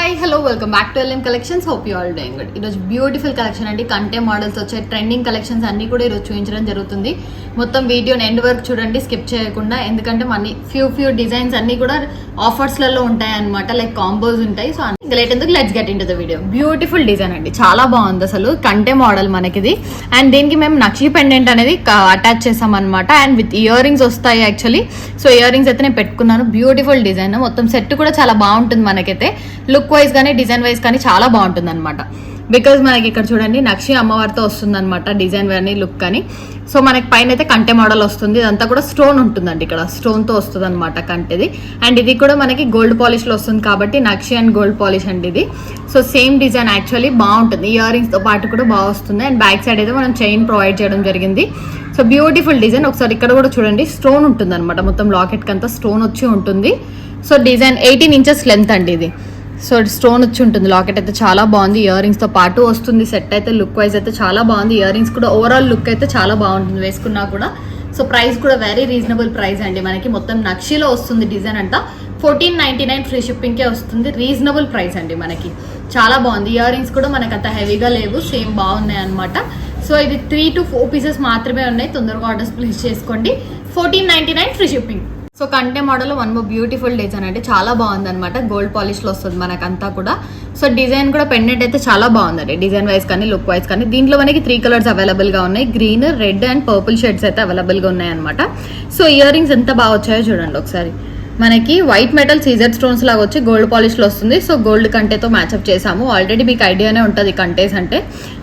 Hi hello welcome back to LM collections. Hope you all doing good. ఈరోజు beautiful collection అండి. కంటే models వచ్చే trending collections అన్ని కూడా ఈరోజు చూపించడం జరుగుతుంది. మొత్తం వీడియోని ఎండ్ వరకు చూడండి, స్కిప్ చేయకుండా. ఎందుకంటే మన ఫ్యూ డిజైన్స్ అన్ని కూడా ఆఫర్స్లలో ఉంటాయి అనమాట, లైక్ కాంబోస్ ఉంటాయి. సో లేట్ ఎందుకు, let's get in to the video. Beautiful design అండి, చాలా బాగుంది అసలు. కంటే మోడల్ మనకిది. అండ్ దీనికి మేము నక్షి పెండెంట్ అనేది అటాచ్ చేసాం అనమాట. అండ్ విత్ ఇయర్ రింగ్స్ వస్తాయి యాక్చువల్లీ. సో ఇయర్ రింగ్స్ అయితే నేను పెట్టుకున్నాను. బ్యూటిఫుల్ డిజైన్, మొత్తం సెట్ కూడా చాలా బాగుంటుంది మనకైతే. లుక్ వైజ్ కానీ డిజైన్ వైజ్ కానీ చాలా బాగుంటుంది అనమాట. బికాజ్ మనకి ఇక్కడ చూడండి నక్షి అమ్మవారితో వస్తుంది అనమాట, డిజైన్ కానీ లుక్ కానీ. సో మనకి పైన అయితే కంటె మోడల్ వస్తుంది. ఇదంతా కూడా స్టోన్ ఉంటుందండి, ఇక్కడ స్టోన్ తో వస్తుంది అనమాట కంటెది. అండ్ ఇది కూడా మనకి గోల్డ్ పాలిష్ లో వస్తుంది కాబట్టి నక్షి అండ్ గోల్డ్ పాలిష్ అండి ఇది. సో సేమ్ డిజైన్ యాక్చువల్లీ బాగుంటుంది, ఇయర్ రింగ్స్ తో పాటు కూడా బాగా వస్తుంది. అండ్ బ్యాక్ సైడ్ అయితే మనం చైన్ ప్రొవైడ్ చేయడం జరిగింది. So beautiful design. ఒకసారి ఇక్కడ కూడా చూడండి, స్టోన్ ఉంటుంది అనమాట, మొత్తం లాకెట్ కంతా స్టోన్ వచ్చి ఉంటుంది. సో డిజైన్ 18 ఇంచెస్ లెంత్ అండి ఇది. సో స్టోన్ వచ్చి ఉంటుంది. లాకెట్ అయితే చాలా బాగుంది, ఇయర్ రింగ్స్ తో పాటు వస్తుంది. సెట్ అయితే లుక్ వైజ్ అయితే చాలా బాగుంది. ఇయర్ రింగ్స్ కూడా ఓవరాల్ లుక్ అయితే చాలా బాగుంటుంది వేసుకున్నా కూడా. సో ప్రైస్ కూడా వెరీ రీజనబుల్ ప్రైస్ అండి. మనకి మొత్తం నక్షిలో వస్తుంది డిజైన్ అంతా. 1499 ఫ్రీ షిప్పింగ్ కే వస్తుంది. రీజనబుల్ ప్రైస్ అండి మనకి, చాలా బాగుంది. ఇయర్ రింగ్స్ కూడా మనకి అంత హెవీగా లేవు, సేమ్ బాగున్నాయి అనమాట. సో ఇది 3 to 4 పీసెస్ మాత్రమే ఉన్నాయి. తొందరగా ఆర్డర్స్ ప్లేస్ చేసుకోండి. 1499 ఫ్రీ షిప్పింగ్. సో కంటే model one more beautiful design అంటే చాలా బాగుంది అనమాట. గోల్డ్ పాలిష్ లో వస్తుంది మనకంతా కూడా. సో డిజైన్ కూడా పెండెంట్ అయితే చాలా బాగుందండి, డిజైన్ వైజ్ కానీ లుక్ వైజ్ కానీ. దీంట్లో మనకి 3 కలర్స్ అవైలబుల్ గా ఉన్నాయి. Green, red and purple shades అయితే అవైలబుల్ గా ఉన్నాయి అనమాట. సో ఇయర్ రింగ్స్ ఎంత బాగా వచ్చాయో చూడండి ఒకసారి. మనకి వైట్ మెటల్ సీజర్ స్టోన్స్ లాగా వచ్చి గోల్డ్ పాలిష్ లో వస్తుంది. సో గోల్డ్ కంటేతో మ్యాచ్అప్ చేసాము. ఆల్రెడీ మీకు ఐడియానే ఉంటుంది కంటేస్ అంటే.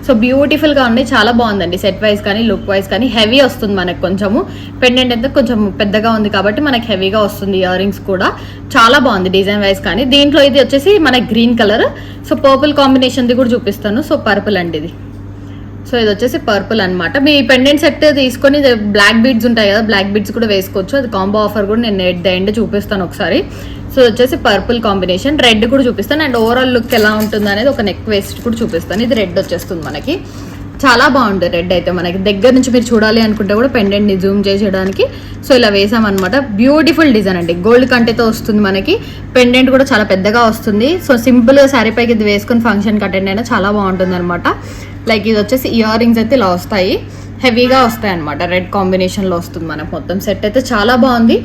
సో బ్యూటిఫుల్ గా ఉన్నాయి, చాలా బాగుందండి. సెట్ వైజ్ కానీ లుక్ వైజ్ కానీ హెవీ వస్తుంది మనకి. కొంచెము పెండెంట్ అయితే కొంచెం పెద్దగా ఉంది కాబట్టి మనకి హెవీగా వస్తుంది. ఇయర్ రింగ్స్ కూడా చాలా బాగుంది డిజైన్ వైజ్ కానీ. దీంట్లో ఇది వచ్చేసి మనకి green colour. So purple combination the కూడా చూపిస్తాను. సో పర్పుల్ అండి ఇది. సో ఇది వచ్చేసి పర్పుల్ అనమాట. మీ పెండెంట్ సెట్ తీసుకొని బ్లాక్ బీడ్స్ ఉంటాయి కదా, బ్లాక్ బీడ్స్ కూడా వేసుకోవచ్చు. అది కాంబో ఆఫర్ కూడా నేను ఎట్ ద ఎండ్ చూపిస్తాను ఒకసారి. సో వచ్చేసి పర్పుల్ కాంబినేషన్, రెడ్ కూడా చూపిస్తాను. అండ్ ఓవరాల్ లుక్ ఎలా ఉంటుంది అనేది ఒక నెక్ వేస్ట్ కూడా చూపిస్తాను. ఇది రెడ్ వచ్చేస్తుంది మనకి, చాలా బాగుంటుంది రెడ్ అయితే. మనకి దగ్గర నుంచి మీరు చూడాలి అనుకుంటే కూడా పెండెంట్ ని జూమ్ చేసేయడానికి సో ఇలా వేసామన్నమాట. బ్యూటిఫుల్ డిజైన్ అండి, గోల్డ్ కంటేతో వస్తుంది మనకి. పెండెంట్ కూడా చాలా పెద్దగా వస్తుంది. సో సింపుల్ శారీ పైకి ఇది వేసుకుని ఫంక్షన్ అటెండ్ అయినా చాలా బాగుంటుంది అనమాట. లైక్ ఇది వచ్చేసి ఇయర్ రింగ్స్ అయితే ఇలా వస్తాయి, హెవీగా వస్తాయి అనమాట. రెడ్ కాంబినేషన్ లో వస్తుంది మనకు. మొత్తం సెట్ అయితే చాలా బాగుంది.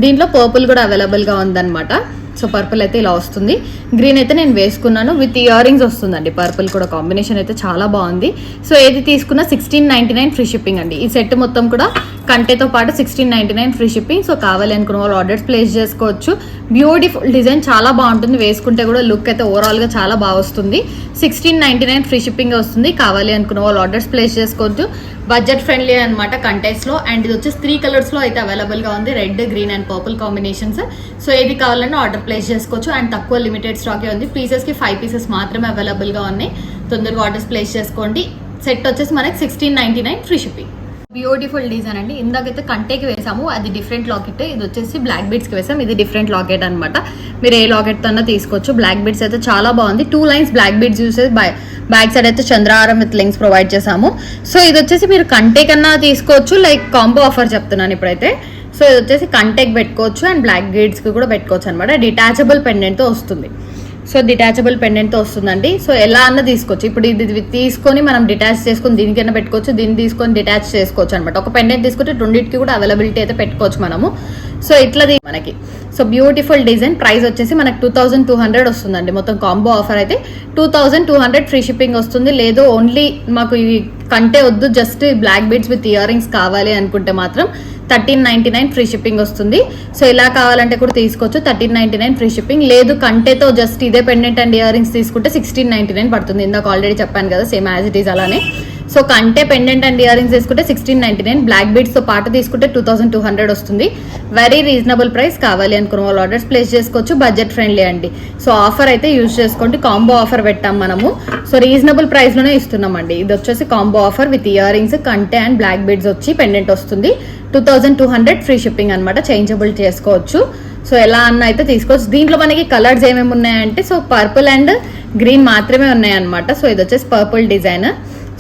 దీంట్లో పర్పుల్ కూడా అవైలబుల్ గా ఉందన్నమాట. సో పర్పుల్ అయితే ఇలా వస్తుంది. గ్రీన్ అయితే నేను వేసుకున్నాను, విత్ ఇయర్ రింగ్స్ వస్తుందండి. పర్పుల్ కూడా కాంబినేషన్ అయితే చాలా బాగుంది. సో ఏది తీసుకున్నా 1699 ఫ్రీ షిప్పింగ్ అండి. ఈ సెట్ మొత్తం కూడా కంటేతో పాటు 1699 ఫ్రీ షిప్పింగ్. సో కావాలి అనుకున్న వాళ్ళు ఆర్డర్స్ ప్లేస్ చేసుకోవచ్చు. బ్యూటిఫుల్ డిజైన్, చాలా బాగుంటుంది. వేసుకుంటే కూడా లుక్ అయితే ఓవరాల్ గా చాలా బాగా వస్తుంది. 1699 ఫ్రీ షిప్పింగ్ వస్తుంది. కావాలి అనుకున్న వాళ్ళు ఆర్డర్స్ ప్లేస్ చేసుకోవచ్చు. బడ్జెట్ ఫ్రెండ్లీ అనమాట కంటెస్ లో. అండ్ ఇది వచ్చేసి 3 కలర్స్ లో అయితే అవైలబుల్ గా ఉంది, red, green and purple combinations. So ఏది కావాలన్నా ఆర్డర్ ప్లేస్ చేసుకోవచ్చు. అండ్ తక్కువ లిమిటెడ్ స్టాక్ ఉంది. పీసెస్ కి 5 పీసెస్ మాత్రమే అవైలబుల్ గా ఉన్నాయి. తొందరగా ఆర్డర్స్ ప్లేస్ చేసుకోండి. సెట్ వచ్చేసి మనకి 1699 ఫ్రీ షిప్పింగ్. బ్యూటిఫుల్ డిజైన్ అండి. ఇందాకైతే కంటేకి వేసాము, అది డిఫరెంట్ లాకెట్. ఇది వచ్చేసి బ్లాక్ బీడ్స్ కి వేసాం, ఇది డిఫరెంట్ లాకెట్ అనమాట. మీరు ఏ లాకెట్ తో తీసుకోవచ్చు. బ్లాక్ బీడ్స్ అయితే చాలా బాగుంది. 2 lines black beads use back side అయితే చంద్రహారం విత్ లింక్స్ ప్రొవైడ్ చేసాము. సో ఇది వచ్చేసి మీరు కంటే కన్నా తీసుకోవచ్చు, లైక్ కాంబో ఆఫర్ చెప్తున్నాను ఇప్పుడైతే. సో ఇది వచ్చేసి కంటేకి పెట్టుకోవచ్చు అండ్ బ్లాక్ బీడ్స్ కి కూడా పెట్టుకోవచ్చు అనమాట. డిటాచబుల్ పెండెంట్ తో వస్తుంది. సో డిటాచబుల్ పెండెంట్ తో వస్తుందండి. సో ఎలా అన్న తీసుకోవచ్చు. ఇప్పుడు ఇది తీసుకొని మనం డిటాచ్ చేసుకొని దీనికైనా పెట్టుకోవచ్చు, దీన్ని తీసుకొని డిటాచ్ చేసుకోవచ్చు అనమాట. ఒక పెండెంట్ తీసుకుంటే రెండింటికి కూడా అవైలబిలిటీ అయితే పెట్టుకోవచ్చు మనము. సో ఇట్లా మనకి. So beautiful design. ప్రైస్ వచ్చేసి మనకి 2200 వస్తుందండి. మొత్తం కాంబో ఆఫర్ అయితే 2200 ఫ్రీ షిప్పింగ్ వస్తుంది. లేదు ఓన్లీ మాకు ఇవి కంటే వద్దు, just black beads with earrings కావాలి అనుకుంటే మాత్రం 1399 ఫ్రీ షిప్పింగ్ వస్తుంది. సో ఇలా కావాలంటే కూడా తీసుకోవచ్చు. 1399 ఫ్రీ షిప్పింగ్. లేదు కంటేతో జస్ట్ ఇదే పెండెంట్ అండ్ ఇయర్ రింగ్స్ తీసుకుంటే 1699 పడుతుంది. ఇందాక ఆల్రెడీ చెప్పాను కదా, సేమ్ యాజ్ ఇట్ ఈస్ అలానే. సో కంటే పెండెంట్ అండ్ ఇయర్ రింగ్స్ తీసుకుంటే 1699, బ్లాక్ బీడ్స్ తో పాటు తీసుకుంటే 2200 వస్తుంది. Very reasonable price. కావాలి అనుకున్న వాళ్ళు ఆర్డర్స్ ప్లేస్ చేసుకోవచ్చు. బడ్జెట్ ఫ్రెండ్లీ అండి. సో ఆఫర్ అయితే యూజ్ చేసుకోండి. కాంబో ఆఫర్ పెట్టాం మనము. సో రీజనబుల్ ప్రైస్ లోనే ఇస్తున్నామండి. ఇది వచ్చేసి combo offer with ear rings, కంటే అండ్ బ్లాక్ బీడ్స్ వచ్చి పెండెంట్ వస్తుంది. 2200 ఫ్రీ షిప్పింగ్ అనమాట. చేంజబుల్ చేసుకోవచ్చు. సో ఎలా అన్న అయితే తీసుకోవచ్చు. దీంట్లో మనకి కలర్స్ ఏమేమి ఉన్నాయంటే సో పర్పుల్ అండ్ గ్రీన్ మాత్రమే ఉన్నాయి అనమాట. సో ఇది వచ్చేసి purple design.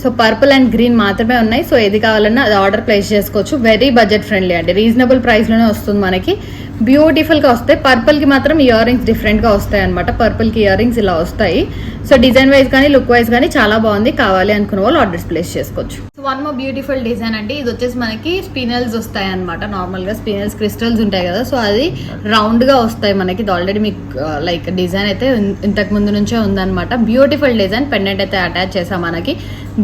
So purple and green మాత్రమే ఉన్నాయి. సో ఏది కావాలన్నా అది ఆర్డర్ ప్లేస్ చేసుకోవచ్చు. వెరీ బడ్జెట్ ఫ్రెండ్లీ అండి. రీజనబుల్ ప్రైస్ లోనే వస్తుంది మనకి. బ్యూటిఫుల్గా వస్తాయి. పర్పుల్కి మాత్రం ఇయర్ రింగ్స్ డిఫరెంట్గా వస్తాయి అనమాట. పర్పుల్కి ఇయర్ రింగ్స్ ఇలా వస్తాయి. సో డిజైన్ వైజ్ కానీ లుక్ వైజ్ కానీ చాలా బాగుంది. కావాలి అనుకున్న వాళ్ళు ఆర్డర్స్ ప్లేస్ చేసుకోవచ్చు. So one more beautiful design అండి. ఇది వచ్చేసి మనకి స్పినల్స్ వస్తాయి అనమాట. నార్మల్గా స్పినల్స్ క్రిస్టల్స్ ఉంటాయి కదా, సో అది రౌండ్గా వస్తాయి మనకి. ఇది ఆల్రెడీ మీకు లైక్ డిజైన్ అయితే ఇంతకు ముందు నుంచే ఉందన్నమాట. Beautiful design. పెండెంట్ అయితే అటాచ్ చేసాం మనకి.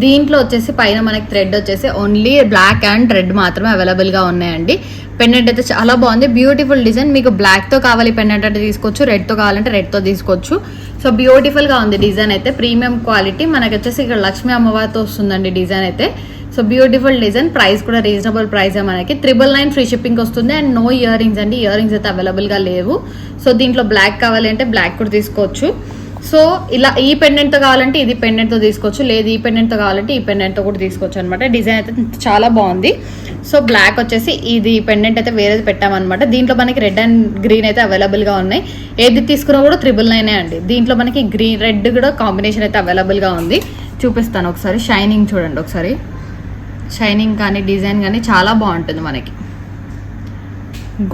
దీంట్లో వచ్చేసి పైన మనకి థ్రెడ్ వచ్చేసి ఓన్లీ బ్లాక్ అండ్ రెడ్ మాత్రమే అవైలబుల్గా ఉన్నాయండి. పెండెంట్ అయితే చాలా బాగుంది. Beautiful design. మీకు బ్లాక్తో కావాలి పెండెంట్ అంటే తీసుకోవచ్చు, రెడ్తో కావాలంటే రెడ్తో తీసుకోవచ్చు. సో బ్యూటిఫుల్గా ఉంది డిజైన్ అయితే. Premium quality. మనకి వచ్చేసి ఇక్కడ లక్ష్మీ అమ్మవారితో వస్తుందండి డిజైన్ అయితే. So beautiful design. ప్రైస్ కూడా రీజనబుల్ ప్రైసే మనకి. 999 ఫ్రీ షిప్పింగ్ వస్తుంది. అండ్ నో ఇయర్ రింగ్స్ అండి. ఇయర్ రింగ్స్ అయితే అవైలబుల్గా లేవు. సో దీంట్లో బ్లాక్ కావాలి అంటే బ్లాక్ కూడా తీసుకోవచ్చు. సో ఇలా ఈ పెండెంట్తో కావాలంటే ఇది పెండెంట్తో తీసుకోవచ్చు, లేదు ఈ పెండెంట్తో కావాలంటే ఈ పెండెంట్తో కూడా తీసుకోవచ్చు అనమాట. డిజైన్ అయితే చాలా బాగుంది. సో బ్లాక్ వచ్చేసి ఇది పెండెంట్ అయితే వేరేది పెట్టామన్నమాట. దీంట్లో మనకి రెడ్ అండ్ గ్రీన్ అయితే అవైలబుల్గా ఉన్నాయి. ఏది తీసుకున్నా కూడా 999 అండి. దీంట్లో మనకి గ్రీన్ రెడ్ కూడా కాంబినేషన్ అయితే అవైలబుల్గా ఉంది. చూపిస్తాను ఒకసారి. షైనింగ్ చూడండి ఒకసారి. షైనింగ్ కానీ డిజైన్ కానీ చాలా బాగుంటుంది మనకి.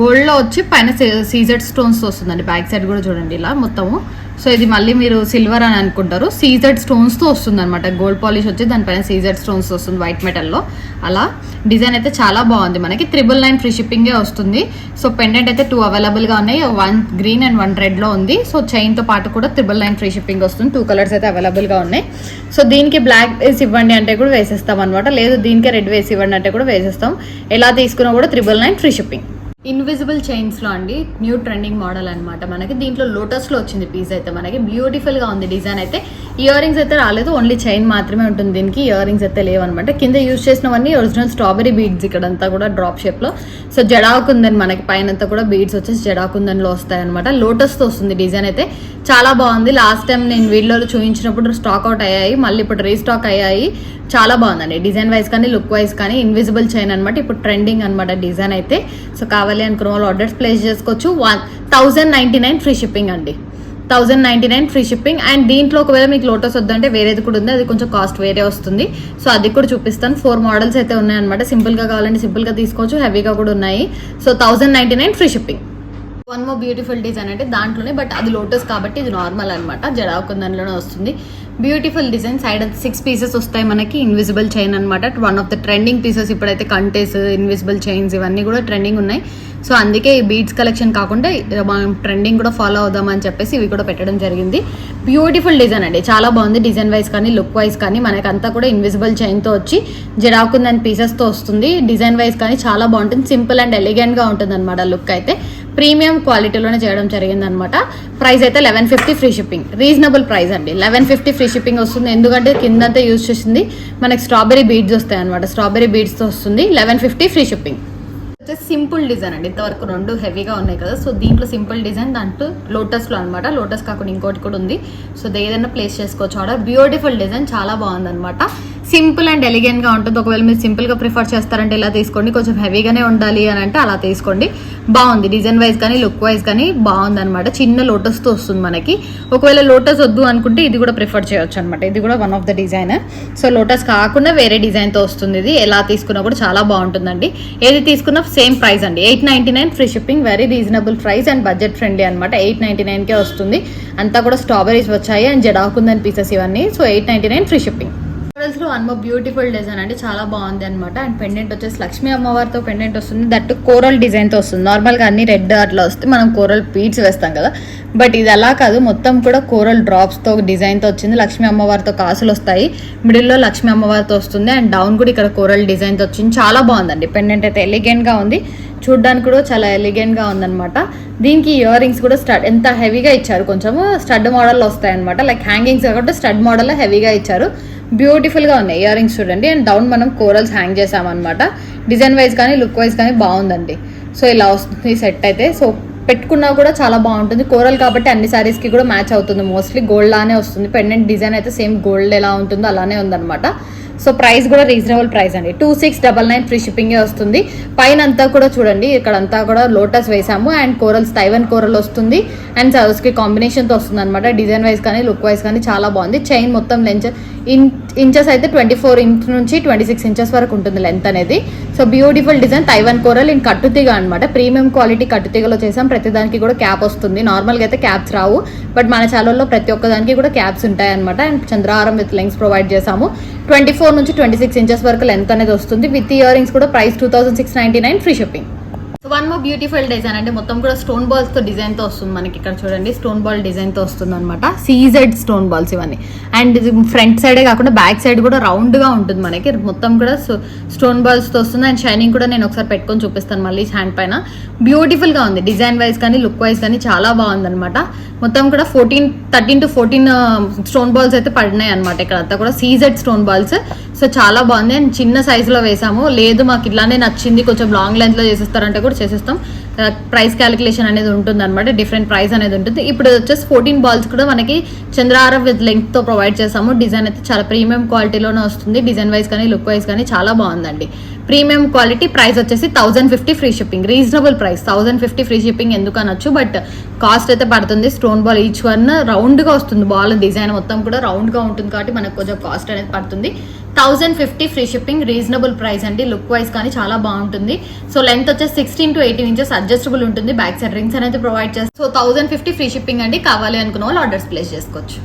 గోల్డ్లో వచ్చి పైన సీజెడ్ స్టోన్స్ వస్తుందండి. బ్యాక్ సైడ్ కూడా చూడండి ఇలా మొత్తము. సో ఇది మళ్ళీ మీరు సిల్వర్ అని అనుకుంటారు, సీజెడ్ స్టోన్స్తో వస్తుంది అనమాట. గోల్డ్ పాలిష్ వచ్చి దానిపైన సీజెడ్ స్టోన్స్ వస్తుంది వైట్ మెటల్లో. అలా డిజైన్ అయితే చాలా బాగుంది మనకి. 999 ఫ్రీ షిప్పింగే వస్తుంది. సో పెండెంట్ అయితే 2 అవైలబుల్గా ఉన్నాయి. 1 గ్రీన్ అండ్ 1 రెడ్లో ఉంది. సో చైన్తో పాటు కూడా 999 ఫ్రీ షిప్పింగ్ వస్తుంది. 2 కలర్స్ అయితే అవైలబుల్గా ఉన్నాయి. సో దీనికి బ్లాక్ వేసి ఇవ్వండి అంటే కూడా వేసేస్తాం అనమాట. లేదు దీనికి రెడ్ వేసి ఇవ్వండి అంటే కూడా వేసేస్తాం. ఎలా తీసుకున్నా కూడా 999 ఫ్రీ షిప్పింగ్. ఇన్విజిబుల్ చైన్స్లో అండి. న్యూ ట్రెండింగ్ మోడల్ అనమాట మనకి. దీంట్లో లోటస్లో వచ్చింది పీస్ అయితే మనకి. బ్యూటిఫుల్గా ఉంది డిజైన్ అయితే. ఇయర్ రింగ్స్ అయితే రాలేదు, ఓన్లీ చైన్ మాత్రమే ఉంటుంది దీనికి. ఇయర్ రింగ్స్ అయితే లేవన్నమాట. కింద యూజ్ చేసినవన్నీ ఒరిజినల్ స్ట్రాబెరీ బీడ్స్ ఇక్కడంతా కూడా డ్రాప్ షేప్లో. సో జడాకుందని మనకి పైన అంతా కూడా బీడ్స్ వచ్చేసి జడాకుందన్లో వస్తాయి అనమాట. లోటస్తో వస్తుంది డిజైన్ అయితే. చాలా బాగుంది. లాస్ట్ టైం నేను వీడియోలో చూపించినప్పుడు స్టాక్ అవుట్ అయ్యాయి, మళ్ళీ ఇప్పుడు రీస్టాక్ అయ్యాయి. చాలా బాగుందండి డిజైన్ వైజ్ కానీ లుక్ వైజ్ కానీ. ఇన్విజిబుల్ చైన్ అనమాట. ఇప్పుడు ట్రెండింగ్ అనమాట డిజైన్ అయితే. సో కావాలి అనుకున్న వాళ్ళు ఆర్డర్స్ ప్లేస్ చేసుకోవచ్చు. 1099 ఫ్రీ షిప్పింగ్ అండి. 1099 ఫ్రీ షిప్పింగ్. అండ్ దీంట్లో ఒకవేళ మీకు లోటస్ వద్దంటే వేరేది కూడా ఉంది, అది కొంచెం కాస్ట్ వేరే వస్తుంది. సో అది కూడా చూపిస్తాను. 4 మోడల్స్ అయితే ఉన్నాయన్నమాట. సింపుల్గా కావాలంటే సింపుల్గా తీసుకోవచ్చు, హెవీగా కూడా ఉన్నాయి. So 1099 free shipping. One more beautiful design అంటే దాంట్లోనే, బట్ అది లోటస్ కాబట్టి ఇది నార్మల్ అనమాట. జడాకుందన్లోనే వస్తుంది. Beautiful design. సైడ్ 6 పీసెస్ వస్తాయి మనకి. ఇన్విజిబుల్ చైన్ అనమాట. One of the trending pieces ఇప్పుడైతే. కంటెస్, ఇన్విజిబుల్ చైన్స్ ఇవన్నీ కూడా ట్రెండింగ్ ఉన్నాయి. సో అందుకే ఈ బీడ్స్ కలెక్షన్ కాకుండా మనం ట్రెండింగ్ కూడా ఫాలో అవుదామని చెప్పేసి ఇవి కూడా పెట్టడం జరిగింది. బ్యూటిఫుల్ డిజైన్ అండి. చాలా బాగుంది. డిజైన్ వైజ్ కానీ లుక్ వైజ్ కానీ మనకంతా కూడా ఇన్విజిబుల్ చైన్తో వచ్చి జడాకుందన్ పీసెస్తో వస్తుంది. డిజైన్ వైజ్ కానీ చాలా బాగుంటుంది. సింపుల్ అండ్ ఎలిగెంట్గా ఉంటుంది అనమాట లుక్ అయితే. ప్రీమియం క్వాలిటీలోనే చేయడం జరిగింది అనమాట. ప్రైస్ అయితే 1150 ఫ్రీ షిప్పింగ్. రీజనబుల్ ప్రైస్ అండి. 1150 ఫ్రీ షిప్పింగ్ వస్తుంది. ఎందుకంటే కిందంతా యూజ్ చేసింది మనకి స్ట్రాబెరీ బీడ్స్ వస్తాయి అనమాట. స్ట్రాబెరీ బీడ్స్తో వస్తుంది. 1150 ఫ్రీ షిప్పింగ్. సింపుల్ డిజైన్ అండి. ఇంతవరకు 2 హెవీగా ఉన్నాయి కదా. సో దీంట్లో సింపుల్ డిజైన్, దాంట్లో లోటస్లో అనమాట. లోటస్ కాకుండా ఇంకోటి కూడా ఉంది. సో ఏదైనా ప్లేస్ చేసుకోవచ్చు ఆర్డర్. Beautiful design. చాలా బాగుంది అనమాట. సింపుల్ అండ్ ఎలిగెంట్గా ఉంటుంది. ఒకవేళ మీరు సింపుల్గా ప్రిఫర్ చేస్తారంటే ఇలా తీసుకోండి. కొంచెం హెవీగానే ఉండాలి అని అంటే అలా తీసుకోండి. బాగుంది. డిజైన్ వైజ్ కానీ లుక్ వైజ్ కానీ బాగుంది అనమాట. చిన్న లోటస్తో వస్తుంది మనకి. ఒకవేళ లోటస్ వద్దు అనుకుంటే ఇది కూడా ప్రిఫర్ చేయొచ్చు అనమాట. ఇది కూడా one of the design. So lotus కాకుండా వేరే డిజైన్తో వస్తుంది. ఇది ఎలా తీసుకున్నా కూడా చాలా బాగుంటుందండి. ఏది తీసుకున్నా సేమ్ ప్రైస్ అండి. 899 free shipping. Very reasonable price and budget friendly అనమాట. 899కే వస్తుంది. అంతా కూడా స్ట్రాబెరీస్ వచ్చాయి అండ్ జడాకుందన్ పీసెస్ ఇవన్నీ. So 899 free shipping. మోడల్స్లో వన్ మోర్ బ్యూటిఫుల్ డిజైన్ అంటే చాలా బాగుంది అనమాట. అండ్ పెండెంట్ వచ్చేసి లక్ష్మీ అమ్మవారితో పెండెంట్ వస్తుంది. దట్టు కోరల్ డిజైన్తో వస్తుంది. నార్మల్గా అన్ని రెడ్ అట్లా వస్తే మనం కోరల్ బీడ్స్ వేస్తాం కదా, బట్ ఇది అలా కాదు. మొత్తం కూడా కోరల్ డ్రాప్స్తో డిజైన్తో వచ్చింది. లక్ష్మీ అమ్మవారితో కాసులు వస్తాయి. మిడిల్లో లక్ష్మీ అమ్మవారితో వస్తుంది. అండ్ డౌన్ కూడా ఇక్కడ కోరల్ డిజైన్తో వచ్చింది. చాలా బాగుందండి. పెండెంట్ అయితే ఎలిగెంట్గా ఉంది. చూడ్డానికి కూడా చాలా ఎలిగెంట్గా ఉందన్నమాట. దీనికి ఇయర్ రింగ్స్ కూడా ఎంత హెవీగా ఇచ్చారు. కొంచెము స్టడ్ మోడల్లో వస్తాయన్నమాట. లైక్ హ్యాంగింగ్స్ కాబట్టి స్టడ్ మోడల్లో హెవీగా ఇచ్చారు. బ్యూటిఫుల్గా ఉన్నాయి ఇయర్ రింగ్స్ చూడండి. అండ్ డౌన్ మనం కోరల్స్ హ్యాంగ్ చేసామన్నమాట. డిజైన్ వైజ్ కానీ లుక్ వైజ్ కానీ బాగుందండి. సో ఇలా వస్తుంది సెట్ అయితే. సో పెట్టుకున్నా కూడా చాలా బాగుంటుంది. కోరల్ కాబట్టి అన్ని శారీస్కి కూడా మ్యాచ్ అవుతుంది. మోస్ట్లీ గోల్డ్ లానే వస్తుంది. పెండెంట్ డిజైన్ అయితే సేమ్ గోల్డ్ ఎలా ఉంటుందో అలానే ఉందన్నమాట. సో ప్రైస్ కూడా రీజనబుల్ ప్రైస్ అండి. 2699 ఫ్రీ షిప్పింగ్ వస్తుంది. పైన అంతా కూడా చూడండి, ఇక్కడ అంతా కూడా లోటస్ వేసాము అండ్ కోరల్స్, తైవన్ కోరల్ వస్తుంది అండ్ సర్వస్కి కాంబినేషన్తో వస్తుంది అనమాట. డిజైన్ వైజ్ కానీ లుక్ వైజ్ కానీ చాలా బాగుంది. చైన్ మొత్తం లెంత్ ఇంచెస్ అయితే 24 ఇంచ్ నుంచి 26 ఇంచెస్ వరకు ఉంటుంది లెంత్ అనేది. So beautiful design Taiwan coral in కట్టుతీగ అనమాట. ప్రీమియం క్వాలిటీ కట్టుతీగలో చేసాం. ప్రతి దానికి కూడా క్యాప్ వస్తుంది. నార్మల్గా అయితే క్యాప్స్ రావు, బట్ మన ఛానల్లో ప్రతి ఒక్క దానికి కూడా క్యాప్స్ ఉంటాయి అనమాట. అండ్ చంద్రహారం విత్ లెంగ్స్ ప్రొవైడ్ చేసాము. 24 నుంచి 26 ఇంచెస్ వరకు లెంత్ అనేది వస్తుంది. విత్ ఇయర్ రింగ్స్ కూడా price 2699 free shipping. So one more beautiful design అంటే మొత్తం కూడా స్టోన్ బాల్స్ తో డిజైన్ తో వస్తుంది మనకి. ఇక్కడ చూడండి, స్టోన్ బాల్ డిజైన్ తో వస్తుంది అనమాట. సీజెడ్ స్టోన్ బాల్స్ ఇవన్నీ. అండ్ ఇది ఫ్రంట్ సైడే కాకుండా బ్యాక్ సైడ్ కూడా రౌండ్ గా ఉంటుంది మనకి. మొత్తం కూడా స్టోన్ బాల్స్ తో వస్తుంది. అండ్ షైనింగ్ కూడా నేను ఒకసారి పెట్టుకొని చూపిస్తాను మళ్ళీ హ్యాండ్ పైన. బ్యూటిఫుల్ గా ఉంది. డిజైన్ వైజ్ కానీ లుక్ వైజ్ కానీ చాలా బాగుంది అనమాట. మొత్తం కూడా 13 to 14 స్టోన్ బాల్స్ అయితే పడినాయి అనమాట. ఇక్కడ అంతా కూడా సీజెడ్ స్టోన్ బాల్స్. సో చాలా బాగుంది. అండ్ చిన్న సైజ్ లో వేసాము. లేదు మాకు ఇట్లానే నచ్చింది, కొంచెం లాంగ్ లెంత్ లో చేసేస్తారంటే కూడా చేసేస్తాం. ప్రైస్ క్యాలిక్యులేషన్ అనేది ఉంటుంది అనమాట. డిఫరెంట్ ప్రైస్ అనేది ఉంటుంది. ఇప్పుడు వచ్చేసి 14 బాల్స్ కూడా మనకి చంద్రహారం విత్ లెంగ్త్ తో ప్రొవైడ్ చేసాము. డిజైన్ అయితే చాలా ప్రీమియం క్వాలిటీలోనే వస్తుంది. డిజైన్ వైజ్ కానీ లుక్ వైజ్ కానీ చాలా బాగుందండి. Premium quality. ప్రైస్ వచ్చేసి 1050 free shipping. Reasonable price. 1050 free shipping ఎందుకు అనొచ్చు, బట్ కాస్ట్ అయితే పడుతుంది. Stone ball each one round గా వస్తుంది. బాల్ డిజైన్ మొత్తం కూడా రౌండ్ గా ఉంటుంది కాబట్టి మనకు కొంచెం కాస్ట్ అనేది పడుతుంది. 1050 ఫ్రీ షిప్పింగ్. రీజనబుల్ ప్రైస్ అండి. లుక్ వైజ్ కానీ చాలా బాగుంటుంది. సో లెంత్ వచ్చేసి 16 to 18 ఇంచెస్ అడ్జస్టబుల్ ఉంటుంది. బ్యాక్ సైడ్ రింగ్స్ అనేది ప్రొవైడ్ చేస్తారు. సో 1050 ఫ్రీ షిప్పింగ్ అండి. కావాలి అనుకున్న వాళ్ళు ఆర్డర్స్ ప్లేస్ చేసుకోవచ్చు.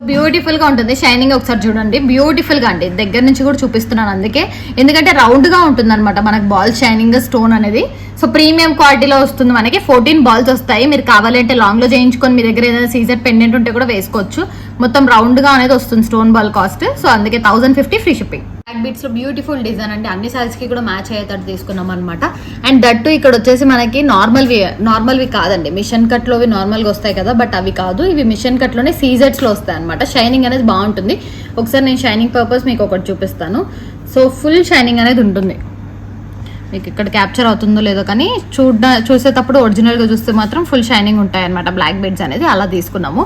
బ్యూటిఫుల్ గా ఉంటుంది. షైనింగ్ ఒకసారి చూడండి, బ్యూటిఫుల్ గా అండి. దగ్గర నుంచి కూడా చూపిస్తున్నాను అందుకే, ఎందుకంటే రౌండ్ గా ఉంటుంది అనమాట మనకు బాల్ షైనింగ్ స్టోన్ అనేది. సో ప్రీమియం క్వాలిటీలో వస్తుంది మనకి. 14 బాల్స్ వస్తాయి. మీరు కావాలంటే లాంగ్ లో చేయించుకొని మీ దగ్గర ఏదైనా సీజర్ పెండెంట్ ఉంటే కూడా వేసుకోవచ్చు. మొత్తం రౌండ్ గా అనేది వస్తుంది స్టోన్ బాల్ కాస్ట్. సో అందుకే 1050 ఫ్రీ షిప్పింగ్. బ్లాక్ బీట్స్ లో బ్యూటిఫుల్ డిజైన్ అంటే అన్ని సారీస్ కి కూడా మ్యాచ్ అయ్యేటట్టు తీసుకున్నాం అనమాట. అండ్ దట్టు ఇక్కడ వచ్చేసి మనకి నార్మల్వి కాదండి, మిషన్ కట్ లోవి నార్మల్ గా వస్తాయి కదా, బట్ అవి కాదు. ఇవి మిషన్ కట్ లోనే సీజెట్స్ లో వస్తాయి అనమాట. షైనింగ్ అనేది బాగుంటుంది. ఒకసారి నేను షైనింగ్ పర్పస్ మీకు ఒకటి చూపిస్తాను. సో ఫుల్ షైనింగ్ అనేది ఉంటుంది. మీకు ఇక్కడ క్యాప్చర్ అవుతుందో లేదో కానీ చూసేటప్పుడు ఒరిజినల్ గా చూస్తే మాత్రం ఫుల్ షైనింగ్ ఉంటాయి అనమాట. బ్లాక్ బీడ్స్ అనేది అలా తీసుకున్నాము.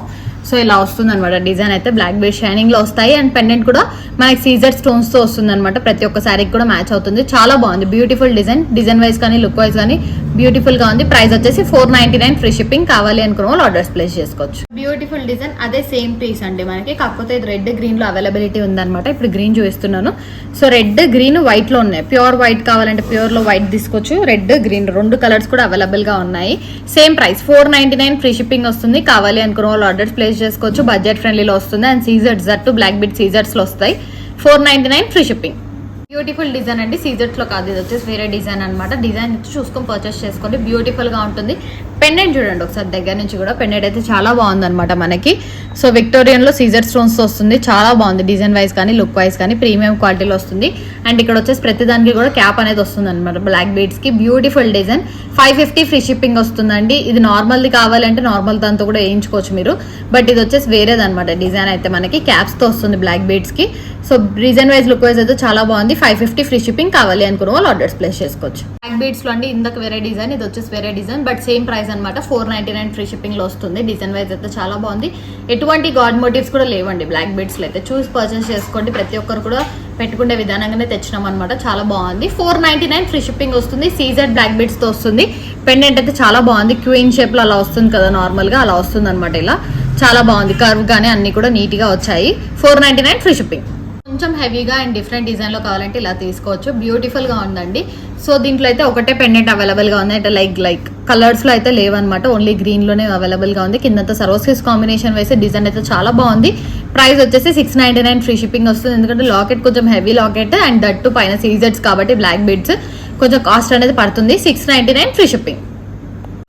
సో ఇలా వస్తుంది అనమాట. డిజైన్ అయితే బ్లాక్ బీడ్ షైనింగ్ లో వస్తాయి. అండ్ పెండెంట్ కూడా మనకి సీజర్ స్టోన్స్ తో వస్తుంది అనమాట. ప్రతి ఒక్క శారీకి కూడా మ్యాచ్ అవుతుంది. చాలా బాగుంది. Beautiful design. డిజైన్ వైజ్ కానీ లుక్ వైజ్ కానీ బ్యూటిఫుల్ గా ఉంది. ప్రైస్ వచ్చేసి 499 ఫ్రీ షిప్పింగ్. కావాలి అనుకున్న వాళ్ళు ఆర్డర్స్ ప్లేస్ చేసుకోవచ్చు. Beautiful design. అదే సేమ్ పీస్ అండి మనకి, కాకపోతే ఇది రెడ్ గ్రీన్ లో అవైలబిలిటీ ఉందన్నమాట. ఇప్పుడు గ్రీన్ చూపిస్తున్నాను. సో రెడ్ గ్రీన్ వైట్ లో ఉన్నాయి. ప్యూర్ వైట్ కావాలంటే ప్యూర్ లో వైట్ తీసుకోవచ్చు. రెడ్ గ్రీన్ రెండు కలర్స్ కూడా అవైలబుల్ గా ఉన్నాయి. సేమ్ ప్రైస్ 499 ఫ్రీ షిప్పింగ్ వస్తుంది. కావాలి అనుకున్న వాళ్ళు ఆర్డర్స్ ప్లేస్ చేసుకోవచ్చు. బడ్జెట్ ఫ్రెండ్లీలో వస్తుంది. అండ్ సీజర్స్ జట్టు బ్లాక్ బీడ్ సీజర్స్ లో వస్తాయి. 499 ఫ్రీ షిప్పింగ్. బ్యూటిఫుల్ డిజైన్ అండి. సీజర్స్ లో కాదు, ఇది వచ్చేసి వేరే డిజైన్ అనమాట. డిజైన్ చూసుకొని పర్చేస్ చేసుకోండి. బ్యూటిఫుల్ గా ఉంటుంది. పెండెంట్ చూడండి ఒకసారి దగ్గర నుంచి కూడా. పెండెంట్ అయితే చాలా బాగుంది అనమాట మనకి. సో విక్టోరియన్ లో సీజర్ స్టోన్స్ వస్తుంది. చాలా బాగుంది. డిజైన్ వైజ్ కానీ లుక్ వైజ్ కానీ ప్రీమియం క్వాలిటీలో వస్తుంది. అండ్ ఇక్కడ వచ్చేసి ప్రతి దానికి కూడా క్యాప్ అనేది వస్తుంది అనమాట బ్లాక్ బీడ్స్ కి. Beautiful design. 550 ఫ్రీ షిప్పింగ్ వస్తుందండి. ఇది నార్మల్ది కావాలంటే నార్మల్ దాంతో కూడా వేయించుకోవచ్చు మీరు, బట్ ఇది వచ్చేసి వేరేది అనమాట. డిజైన్ అయితే మనకి క్యాప్స్ తో వస్తుంది బ్లాక్ బీడ్స్ కి. So design wise look wise అయితే చాలా బాగుంది. 550 ఫ్రీ షిప్పింగ్. కావాలి అనుకున్న వాళ్ళు ఆర్డర్స్ ప్లేస్ చేసుకోవచ్చు. బ్లాక్ బీడ్స్ లో అండి ఇందాక వేరే డిజైన్, ఇది వచ్చేసి వేరే డిజైన్, బట్ సేమ్ ప్రైస్ అనమాట. 499 ఫ్రీ షిప్పింగ్ లో వస్తుంది. డిజైన్ వైజ్ అయితే చాలా బాగుంది. ఎటువంటి గాడ్ మోటివ్స్ కూడా లేవండి బ్లాక్ బీడ్స్ లో అయితే. చూసి పర్చేస్ చేసుకోండి. ప్రతి ఒక్కరు కూడా పెట్టుకునే విధానంగానే తెచ్చినాం అనమాట. చాలా బాగుంది. 499 ఫ్రీ షిప్పింగ్ వస్తుంది. సీజెడ్ బ్లాక్ బీడ్స్ తో వస్తుంది. పెండెంట్ అయితే చాలా బాగుంది. క్వీన్ షేప్ లో అలా వస్తుంది కదా నార్మల్ గా, అలా వస్తుంది అనమాట. ఇలా చాలా బాగుంది. కర్వ్ గానీ అన్ని కూడా నీట్ గా వచ్చాయి. 499 ఫ్రీ షిప్పింగ్. కొంచెం హెవీగా అండ్ డిఫరెంట్ డిజైన్ లో కావాలంటే ఇలా తీసుకోవచ్చు. బ్యూటిఫుల్ గా ఉందండి. సో దీంట్లో అయితే ఒకటే పెండెంట్ అవైలబుల్ గా ఉంది. అంటే లైక్ కలర్స్ లో అయితే లేవన్నమాట. ఓన్లీ గ్రీన్ లోనే అవైలబుల్ గా ఉంది. కిందంతా సర్వస్కిస్ కాంబినేషన్ వేసే డిజైన్ అయితే చాలా బాగుంది. ప్రైస్ వచ్చేసి 699 ఫ్రీ షిప్పింగ్ వస్తుంది. ఎందుకంటే లాకెట్ కొంచెం హెవీ లాకెట్ అండ్ దట్టు పైన సీజర్స్ కాబట్టి బ్లాక్ బీడ్స్ కొంచెం కాస్ట్ అనేది పడుతుంది. 699 free shipping.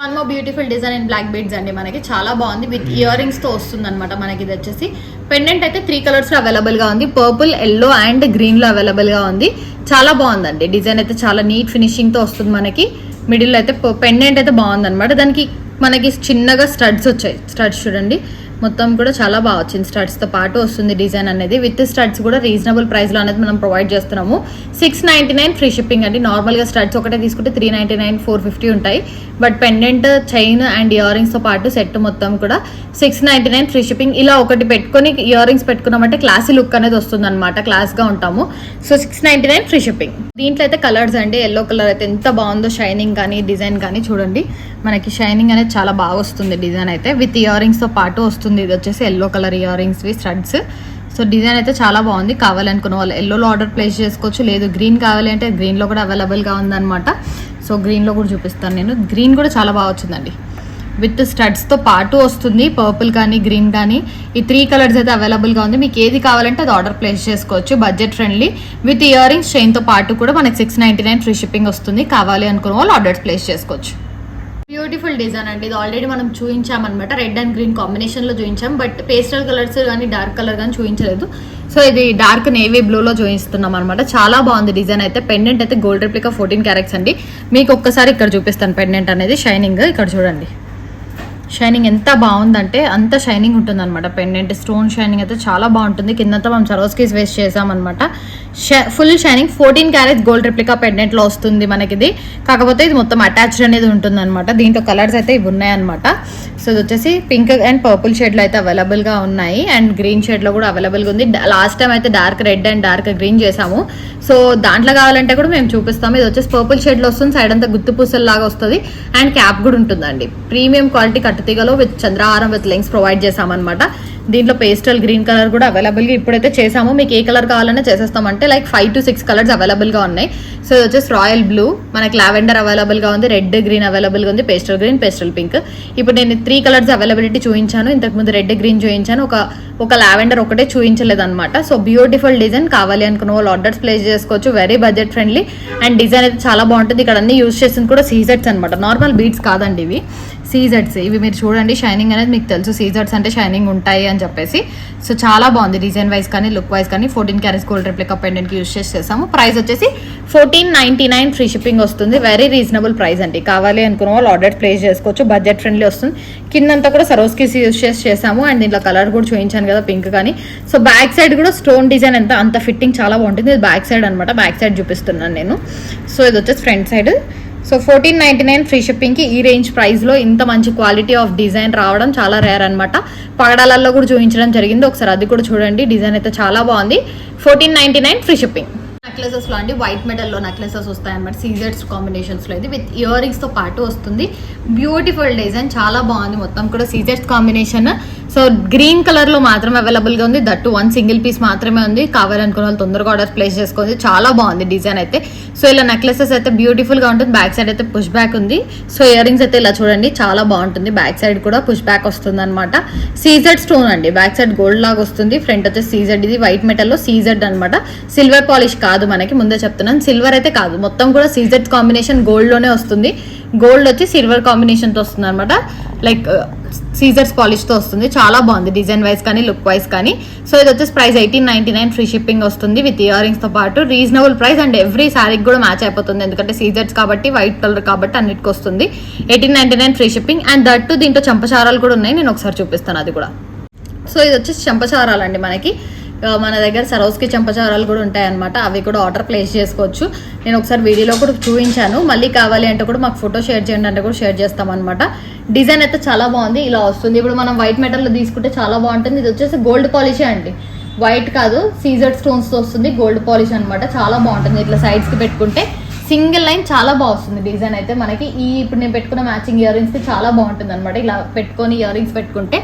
One more beautiful design in black beads అండి మనకి. చాలా బాగుంది. విత్ ఇయర్ రింగ్స్ తో వస్తుంది అనమాట మనకి. ఇది వచ్చేసి పెండెంట్ అయితే 3 కలర్స్ లో అవైలబుల్ గా ఉంది. పర్పుల్, ఎల్లో అండ్ గ్రీన్ లో అవైలబుల్ గా ఉంది. చాలా బాగుందండి. డిజైన్ అయితే చాలా నీట్ ఫినిషింగ్ తో వస్తుంది మనకి. మిడిల్ అయితే పెండెంట్ అయితే బాగుంది అనమాట. దానికి మనకి చిన్నగా స్టడ్స్ వచ్చాయి. స్టడ్స్ చూడండి మొత్తం కూడా చాలా బాగా వచ్చింది. స్టడ్స్తో పాటు వస్తుంది డిజైన్ అనేది. విత్ స్టడ్స్ కూడా రీజనబుల్ ప్రైస్లో అనేది మనం ప్రొవైడ్ చేస్తున్నాము. 699 ఫ్రీ షిప్పింగ్ అండి. నార్మల్గా స్టడ్స్ ఒకటే తీసుకుంటే 399, 450 ఉంటాయి. But pendant, chain and ear రింగ్స్తో పాటు సెట్ మొత్తం కూడా 699 ఫ్రీ షిప్పింగ్. ఇలా ఒకటి పెట్టుకొని ఇయర్ రింగ్స్ పెట్టుకున్నామంటే క్లాసీ లుక్ అనేది వస్తుంది అనమాట, క్లాస్గా ఉంటాము. So 699 free shipping. దీంట్లో అయితే కలర్స్ అండి, ఎల్లో కలర్ అయితే ఎంత బాగుందో, షైనింగ్ కానీ డిజైన్ కానీ చూడండి, మనకి షైనింగ్ అనేది చాలా బాగా వస్తుంది. డిజైన్ అయితే విత్ ఇయర్ రింగ్స్తో పాటు వస్తుంది. ఇది వచ్చేసి ఎల్లో కలర్ ఇయర్ రింగ్స్వి స్టడ్స్. సో డిజైన్ అయితే చాలా బాగుంది. కావాలనుకున్న వాళ్ళు ఎల్లోలో ఆర్డర్ ప్లేస్ చేసుకోవచ్చు. లేదు గ్రీన్ కావాలి అంటే గ్రీన్లో కూడా అవైలబుల్గా ఉందన్నమాట. సో గ్రీన్లో కూడా చూపిస్తాను నేను. గ్రీన్ కూడా చాలా బాగా వచ్చిందండి. విత్ స్టడ్స్తో పాటు వస్తుంది. పర్పుల్ కానీ గ్రీన్ కానీ ఈ 3 కలర్స్ అయితే అవైలబుల్గా ఉంది. మీకు ఏది కావాలంటే అది ఆర్డర్ ప్లేస్ చేసుకోవచ్చు. Budget friendly with earrings చైన్తో పాటు కూడా మనకి 699 ఫ్రీ షిప్పింగ్ వస్తుంది. కావాలి అనుకున్న వాళ్ళు ఆర్డర్స్ ప్లేస్ చేసుకోవచ్చు. బ్యూటిఫుల్ డిజైన్ అండి. ఇది ఆల్రెడీ మనం చూపించామన్నమాట. రెడ్ అండ్ గ్రీన్ కాంబినేషన్లో చూపించాం. బట్ పేస్టల్ కలర్స్ కానీ డార్క్ కలర్ కానీ చూపించలేదు. సో ఇది డార్క్ నేవీ బ్లూలో చూపిస్తున్నాం అనమాట. చాలా బాగుంది డిజైన్ అయితే. పెండెంట్ అయితే గోల్డ్ రెప్లికా 14 క్యారెట్స్ అండి. మీకు ఒక్కసారి ఇక్కడ చూపిస్తాను పెండెంట్ అనేది షైనింగ్. ఇక్కడ చూడండి, షైనింగ్ ఎంత బాగుందంటే అంత షైనింగ్ ఉంటుంది అనమాట. పెండెంట్ స్టోన్ షైనింగ్ అయితే చాలా బాగుంటుంది. కిందంతా మనం సరోస్కీస్ వేస్ట్ చేసామన్నమాట. Full shining 14 carats gold replica పెండెంట్లో వస్తుంది మనకి ఇది. కాకపోతే ఇది మొత్తం అటాచ్డ్ అనేది ఉంటుంది అనమాట. దీంట్లో కలర్స్ అయితే ఇవి ఉన్నాయన్నమాట. సో ఇది వచ్చేసి పింక్ అండ్ పర్పుల్ షేడ్లో అయితే అవైలబుల్గా ఉన్నాయి. అండ్ గ్రీన్ షేడ్లో కూడా అవైలబుల్గా ఉంది. లాస్ట్ టైం అయితే dark red and dark green చేసాము. సో దాంట్లో కావాలంటే కూడా మేము చూపిస్తాము. ఇది వచ్చేసి పర్పుల్ షేడ్లో వస్తుంది. సైడ్ అంతా గుత్తు పూసల లాగా వస్తుంది. అండ్ క్యాప్ కూడా ఉంటుందండి. ప్రీమియం క్వాలిటీ కట్టుతీగలో విత్ చంద్రహారం విత్ లెంగ్స్ ప్రొవైడ్ చేసామన్నమాట. దీంట్లో పేస్టల్ గ్రీన్ కలర్ కూడా అవైలబుల్గా ఇప్పుడైతే చేసాము. మీకు ఏ కలర్ కావాలన్నా చేసేస్తామంటే లైక్ 5 to 6 కలర్స్ అవైలబుల్గా ఉన్నాయి. సో ఇది వచ్చేసి రాయల్ బ్లూ, మనకి లావెండర్ అవైలబుల్గా ఉంది, రెడ్ గ్రీన్ అవైలబుల్గా ఉంది, పేస్టల్ గ్రీన్, పేస్టల్ పింక్. ఇప్పుడు నేను 3 కలర్స్ అవైలబిలిటీ చూపించాను. ఇంతకుముందు రెడ్ గ్రీన్ చూపించాను, ఒక లావెండర్ ఒకటే చూపించలేదు అనమాట. So beautiful design. కావాలి అనుకున్న వాళ్ళు ఆర్డర్స్ ప్లేస్ చేసుకోవచ్చు. Very budget friendly and design అయితే చాలా బాగుంటుంది. ఇక్కడ అన్ని యూజ్ చేసింది కూడా సీజెట్స్ అనమాట. నార్మల్ బీడ్స్ కాదండి ఇవి, సీజెట్స్. ఇవి మీరు చూడండి, షైనింగ్ అనేది మీకు తెలుసు, సీజెట్స్ అంటే షైనింగ్ ఉంటాయి అని చెప్పేసి. సో చాలా బాగుంది డిజైన్ వైజ్ కానీ లుక్ వైజ్ కానీ. 14 క్యారెట్స్ గోల్డ్ రెప్లికా పెండెంట్కి యూజ్ చేసాము. ప్రైస్ వచ్చేసి 1499 ఫ్రీ షిప్పింగ్ వస్తుంది. వెరీ రీజనబుల్ ప్రైస్ అండి. కావాలి అనుకున్న వాళ్ళు ఆర్డర్ ప్లేస్ చేసుకోవచ్చు. బడ్జెట్ ఫ్రెండ్లీ వస్తుంది. కిందంతా కూడా సరోస్కీస్ యూజ్ చేసాము. అండ్ దీంట్లో కలర్ కూడా చూపించాను కదా, పింక్ కానీ. సో బ్యాక్ సైడ్ కూడా స్టోన్ డిజైన్ అంత ఫిట్టింగ్ చాలా బాగుంటుంది. ఇది బ్యాక్ సైడ్ అనమాట. బ్యాక్ సైడ్ చూపిస్తున్నాను నేను. సో ఇది వచ్చేసి ఫ్రంట్ సైడ్. సో 1499 ఫ్రీ షిప్పింగ్కి ఈ రేంజ్ ప్రైస్లో ఇంత మంచి క్వాలిటీ ఆఫ్ డిజైన్ రావడం చాలా రేర్ అనమాట. పగడాలలో కూడా చూపించడం జరిగింది. ఒకసారి అది కూడా చూడండి. డిజైన్ అయితే చాలా బాగుంది. 1499 ఫ్రీ షిప్పింగ్. నెక్లెసెస్లో అండి వైట్ మెటల్లో నెక్లెసెస్ వస్తాయి అనమాట. సీజెట్స్ కాంబినేషన్స్లో ఇది విత్ ఇయర్ రింగ్స్తో పాటు వస్తుంది. బ్యూటిఫుల్ డిజైన్, చాలా బాగుంది. మొత్తం కూడా సీజెట్స్ కాంబినేషన్. సో గ్రీన్ కలర్లో మాత్రమే అవైలబుల్గా ఉంది. దట్టు 1 సింగిల్ పీస్ మాత్రమే ఉంది. కావాలనుకున్న వాళ్ళు తొందరగా ఆర్డర్ ప్లేస్ చేసుకోండి. చాలా బాగుంది డిజైన్ అయితే. సో ఇలా నెక్లెసెస్ అయితే బ్యూటిఫుల్గా ఉంటుంది. బ్యాక్ సైడ్ అయితే పుష్ బ్యాక్ ఉంది. సో ఇయర్ రింగ్స్ అయితే ఇలా చూడండి, చాలా బాగుంటుంది. బ్యాక్ సైడ్ కూడా పుష్ బ్యాక్ వస్తుంది అనమాట. సీజెడ్ స్టోన్ అండి. బ్యాక్ సైడ్ గోల్డ్ లాగా వస్తుంది. ఫ్రంట్ వచ్చేసి సీజెడ్. ఇది వైట్ మెటల్లో సీజెడ్ అనమాట. సిల్వర్ పాలిష్ కాదు మనకి, ముందే చెప్తున్నాను. సిల్వర్ అయితే కాదు, మొత్తం కూడా సీజెడ్ కాంబినేషన్ గోల్డ్ లోనే వస్తుంది. గోల్డ్ వచ్చి సిల్వర్ కాంబినేషన్ తో వస్తుంది అనమాట. లైక్ సీజర్స్ పాలిష్ తో వస్తుంది. చాలా బాగుంది డిజైన్ వైజ్ కానీ లుక్ వైజ్ కానీ. సో ఇది వచ్చేసి ప్రైస్ 1899 ఫ్రీ షిప్పింగ్ వస్తుంది విత్ ఇయర్ రింగ్స్ తో పాటు. రీజనబుల్ ప్రైస్ అండ్ ఎవ్రీ శారీకి కూడా మ్యాచ్ అయిపోతుంది. ఎందుకంటే సీజర్స్ కాబట్టి, వైట్ కలర్ కాబట్టి అన్నిటికి వస్తుంది. 1899 ఫ్రీ షిప్పింగ్. అండ్ దట్టు దీంట్లో చంపచారాలు కూడా ఉన్నాయి. నేను ఒకసారి చూపిస్తాను అది కూడా. సో ఇది వచ్చేసి చంపచారాలు అండి. మనకి మన దగ్గర సరోస్కి చంపచారాలు కూడా ఉంటాయన్నమాట. అవి కూడా ఆర్డర్ ప్లేస్ చేసుకోవచ్చు. నేను ఒకసారి వీడియోలో కూడా చూపించాను. మళ్ళీ కావాలి అంటే కూడా మాకు ఫోటో షేర్ చేయండి అంటే కూడా షేర్ చేస్తామన్నమాట. డిజైన్ అయితే చాలా బాగుంది. ఇలా వస్తుంది. ఇప్పుడు మనం వైట్ మెటల్లో తీసుకుంటే చాలా బాగుంటుంది. ఇది వచ్చేసి గోల్డ్ పాలిషే అండి, వైట్ కాదు. సీజర్డ్ స్టోన్స్తో వస్తుంది. గోల్డ్ పాలిష్ అనమాట. చాలా బాగుంటుంది. ఇట్లా సైడ్స్కి పెట్టుకుంటే సింగిల్ లైన్ చాలా బాగా వస్తుంది. డిజైన్ అయితే మనకి ఇప్పుడు నేను పెట్టుకున్న మ్యాచింగ్ ఇయర్ రింగ్స్కి చాలా బాగుంటుంది అనమాట. ఇలా పెట్టుకొని ఇయర్ రింగ్స్ పెట్టుకుంటే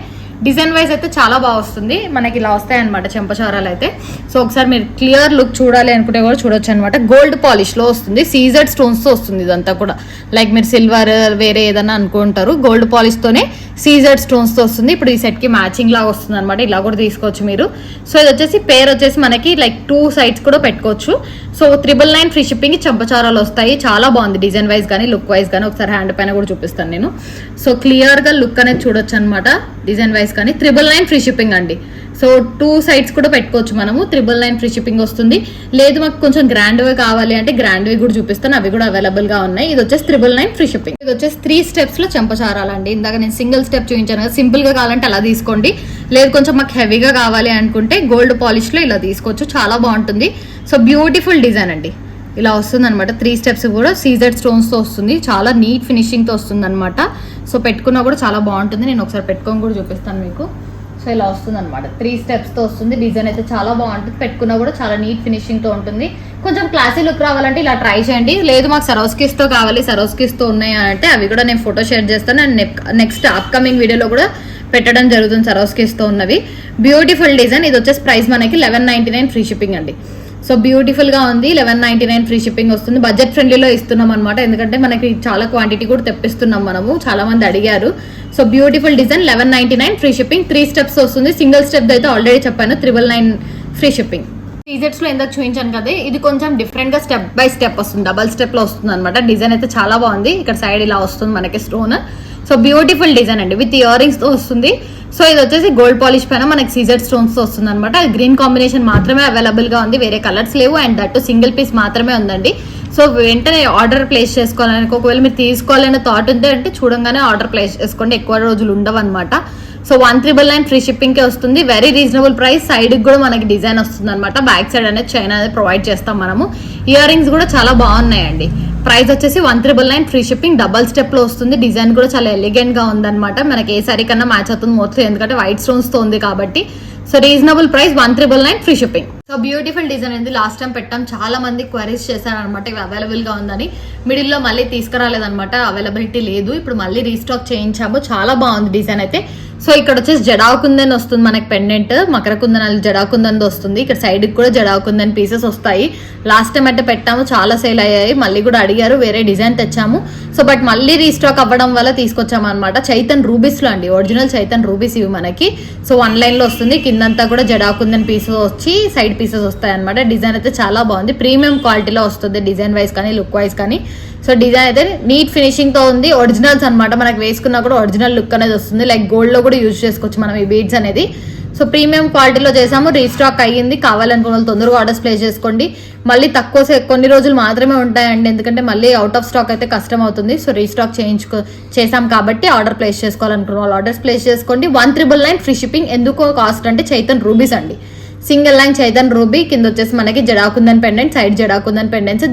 డిజైన్ వైజ్ అయితే చాలా బాగా వస్తుంది. మనకి ఇలా వస్తాయి అనమాట చెంపచారాలు అయితే. సో ఒకసారి మీరు క్లియర్ లుక్ చూడాలి అనుకుంటే కూడా చూడొచ్చు అనమాట. గోల్డ్ పాలిష్ లో వస్తుంది. సీజర్డ్ స్టోన్స్ తో వస్తుంది ఇదంతా కూడా. లైక్ మీరు సిల్వర్ వేరే ఏదన్నా అనుకుంటారు, గోల్డ్ పాలిష్ తోనే సీజర్డ్ స్టోన్స్ తో వస్తుంది. ఇప్పుడు ఈ సెట్ కి మ్యాచింగ్ లాగా వస్తుంది అనమాట. ఇలా కూడా తీసుకోవచ్చు మీరు. సో ఇది వచ్చేసి పేర్ వచ్చేసి మనకి లైక్ 2 సైడ్స్ కూడా పెట్టుకోవచ్చు. సో 999 ఫ్రీ షిప్పింగ్ కి చంపచారాలు వస్తాయి. చాలా బాగుంది డిజైన్ వైజ్ కానీ లుక్ వైజ్ కానీ. ఒకసారి హ్యాండ్ పైన కూడా చూపిస్తాను నేను. సో క్లియర్ గా లుక్ అనేది చూడొచ్చు అనమాట డిజైన్ వైజ్ కానీ. 999 ఫ్రీ షిప్పింగ్ అండి. సో 2 సైడ్స్ కూడా పెట్టుకోవచ్చు మనము. 999 ఫ్రీ షిప్పింగ్ వస్తుంది. లేదు మాకు కొంచెం గ్రాండ్గా కావాలి అంటే గ్రాండ్వి కూడా చూపిస్తాను, అవి కూడా అవైలబుల్ గా ఉన్నాయి. ఇది వచ్చేసి 999 ఫ్రీ షిప్పింగ్. ఇది వచ్చేసి 3 స్టెప్స్ లో చెంపచారాలండి. ఇందాక నేను సింగిల్ స్టెప్ చూపించాను కదా, సింపుల్ గా కావాలంటే అలా తీసుకోండి. లేదు కొంచెం మాకు హెవీగా కావాలి అనుకుంటే గోల్డ్ పాలిష్ లో ఇలా తీసుకోవచ్చు, చాలా బాగుంటుంది. సో బ్యూటిఫుల్ డిజైన్ అండి, ఇలా వస్తుంది అనమాట. 3 స్టెప్స్ కూడా సీజెడ్ స్టోన్స్ తో వస్తుంది, చాలా నీట్ ఫినిషింగ్ తో వస్తుంది అనమాట. సో పెట్టుకున్నా కూడా చాలా బాగుంటుంది. నేను ఒకసారి పెట్టుకొని కూడా చూపిస్తాను మీకు. సో ఇలా వస్తుంది అనమాట, 3 స్టెప్స్ తో వస్తుంది. డిజైన్ అయితే చాలా బాగుంటుంది, పెట్టుకున్నా కూడా చాలా నీట్ ఫినిషింగ్ తో ఉంటుంది. కొంచెం క్లాసీ లుక్ రావాలంటే ఇలా ట్రై చేయండి. లేదు మాకు సరోస్కిస్ తో కావాలి, సరోస్కిస్ తో ఉన్నాయి అంటే అవి కూడా నేను ఫోటో షేర్ చేస్తాను. అండ్ నెక్స్ట్ అప్కమింగ్ వీడియోలో కూడా పెట్టడం జరుగుతుంది సరోస్కిస్ తో ఉన్నవి. Beautiful design. ఇది వచ్చేసి ప్రైస్ మనకి 1199 ఫ్రీ షిప్పింగ్ అండి. సో బ్యూటిఫుల్ గా ఉంది, 1199 ఫ్రీ షిప్పింగ్ వస్తుంది. బడ్జెట్ ఫ్రెండ్లీలో ఇస్తున్నాం అనమాట, ఎందుకంటే మనకి చాలా క్వాంటిటీ కూడా తెప్పిస్తున్నాం మనము, చాలా మంది అడిగారు. So beautiful design, 1199 free shipping. 3 steps వస్తుంది. సింగిల్ స్టెప్ అయితే ఆల్రెడీ చెప్పాను, 999 ఫ్రీ షిప్పింగ్. సీజెట్స్ లో ఎందుకు చూపించాను కదా, ఇది కొంచెం డిఫరెంట్ గా స్టెప్ బై స్టెప్ వస్తుంది, డబల్ స్టెప్ లో వస్తుంది అనమాట. డిజైన్ అయితే చాలా బాగుంది. ఇక్కడ సైడ్ ఇలా వస్తుంది మనకి స్టోన్. సో బ్యూటిఫుల్ డిజైన్ అండి, విత్ ఇయర్ రింగ్స్ తో వస్తుంది. సో ఇది వచ్చేసి గోల్డ్ పాలిష్ పైన మనకి సీజెడ్ స్టోన్స్ తో వస్తుంది అనమాట. గ్రీన్ కాంబినేషన్ మాత్రమే అవైలబుల్ గా ఉంది, వేరే కలర్స్ లేవు. అండ్ దట్టు సింగిల్ పీస్ మాత్రమే ఉందండి. సో వెంటనే ఆర్డర్ ప్లేస్ చేసుకోవాలని, ఒకవేళ మీరు తీసుకోవాలనే థాట్ ఉంటే అంటే చూడంగానే ఆర్డర్ ప్లేస్ చేసుకోండి, ఎక్కువ రోజులు ఉండవు అనమాట. సో 1399 ఫ్రీ షిప్పింగ్ కే వస్తుంది. Very reasonable price. సైడ్ కూడా మనకి డిజైన్ వస్తుంది అనమాట, బ్యాక్ సైడ్ అనేది చైన్ అనేది ప్రొవైడ్ చేస్తాం మనము. ఇయర్ రింగ్స్ కూడా చాలా బాగున్నాయండి. ప్రైస్ వచ్చేసి 1399 ఫ్రీ షిప్పింగ్. డబల్ స్టెప్ లో వస్తుంది. డిజైన్ కూడా చాలా ఎలిగెంట్ గా ఉందన్నమాట. మనకి ఏ సారీ కన్నా మ్యాచ్ అవుతుంది మోస్ట్లీ, ఎందుకంటే వైట్ స్టోన్స్ తో ఉంది కాబట్టి. So reasonable price, 1399 free shipping. So beautiful design ఉంది. లాస్ట్ టైం పెట్టాం, చాలా మంది క్వరీస్ చేశారనమాట ఇవి అవైలబుల్ గా ఉందని. మిడిల్ లో మళ్ళీ తీసుకురాలేదనమాట, అవైలబిలిటీ లేదు. ఇప్పుడు మళ్ళీ రీస్టాక్ చేయించాము, చాలా బాగుంది డిజైన్ అయితే. సో ఇక్కడ వచ్చేసి జడాకుందని వస్తుంది మనకి పెండెంట్, మకర కుందనాలు జడాకుందని వస్తుంది. ఇక్కడ సైడ్ కి కూడా జడాకుందని పీసెస్ వస్తాయి. లాస్ట్ టైం అయితే పెట్టాము, చాలా సేల్ అయ్యాయి. మళ్ళీ కూడా అడిగారు, వేరే డిజైన్ తెచ్చాము. సో బట్ మళ్ళీ రీస్టాక్ అవ్వడం వల్ల తీసుకొచ్చాము అనమాట. చైతన్ రూబీస్ లో అండి, ఒరిజినల్ చైతన్ రూబీస్ ఇవి మనకి. సో 1 లైన్ లో వస్తుంది, కిందంతా కూడా జడాకుందని పీసెస్ వచ్చి సైడ్ పీసెస్ వస్తాయి అనమాట. డిజైన్ అయితే చాలా బాగుంది, ప్రీమియం క్వాలిటీలో వస్తుంది డిజైన్ వైజ్ కానీ లుక్ వైజ్ కానీ. సో డిజైన్ అయితే నీట్ ఫినిషింగ్ తో ఉంది. ఒరిజినల్స్ అనమాట, మనకి వేసుకున్నా కూడా ఒరిజినల్ లుక్ అనేది వస్తుంది. లైక్ గోల్డ్ లో కూడా యూజ్ చేసుకోవచ్చు మనం ఈ బీడ్స్ అనేది. సో ప్రీమియం క్వాలిటీలో చేసాము, రీస్టాక్ అయ్యింది. కావాలనుకున్న వాళ్ళు తొందరగా ఆర్డర్స్ ప్లేస్ చేసుకోండి. మళ్ళీ తక్కువ కొన్ని రోజులు మాత్రమే ఉంటాయండి, ఎందుకంటే మళ్ళీ అవుట్ ఆఫ్ స్టాక్ అయితే కష్టం అవుతుంది. సో రీస్టాక్ చేసాం కాబట్టి ఆర్డర్ ప్లేస్ చేసుకోవాలనుకున్న వాళ్ళు ఆర్డర్స్ ప్లేస్ చేసుకోండి. 1399 ఫ్రీ షిప్పింగ్. ఎందుకో కాస్ట్ అంటే చైతన్ రూబీస్ అండి, సింగిల్ లైన్ చైతన్ రూబీ, కింద వచ్చేసి మనకి జడాకుందన్ పెండెంట్, సైడ్ జడాకుందన్ పెండెంట్స్,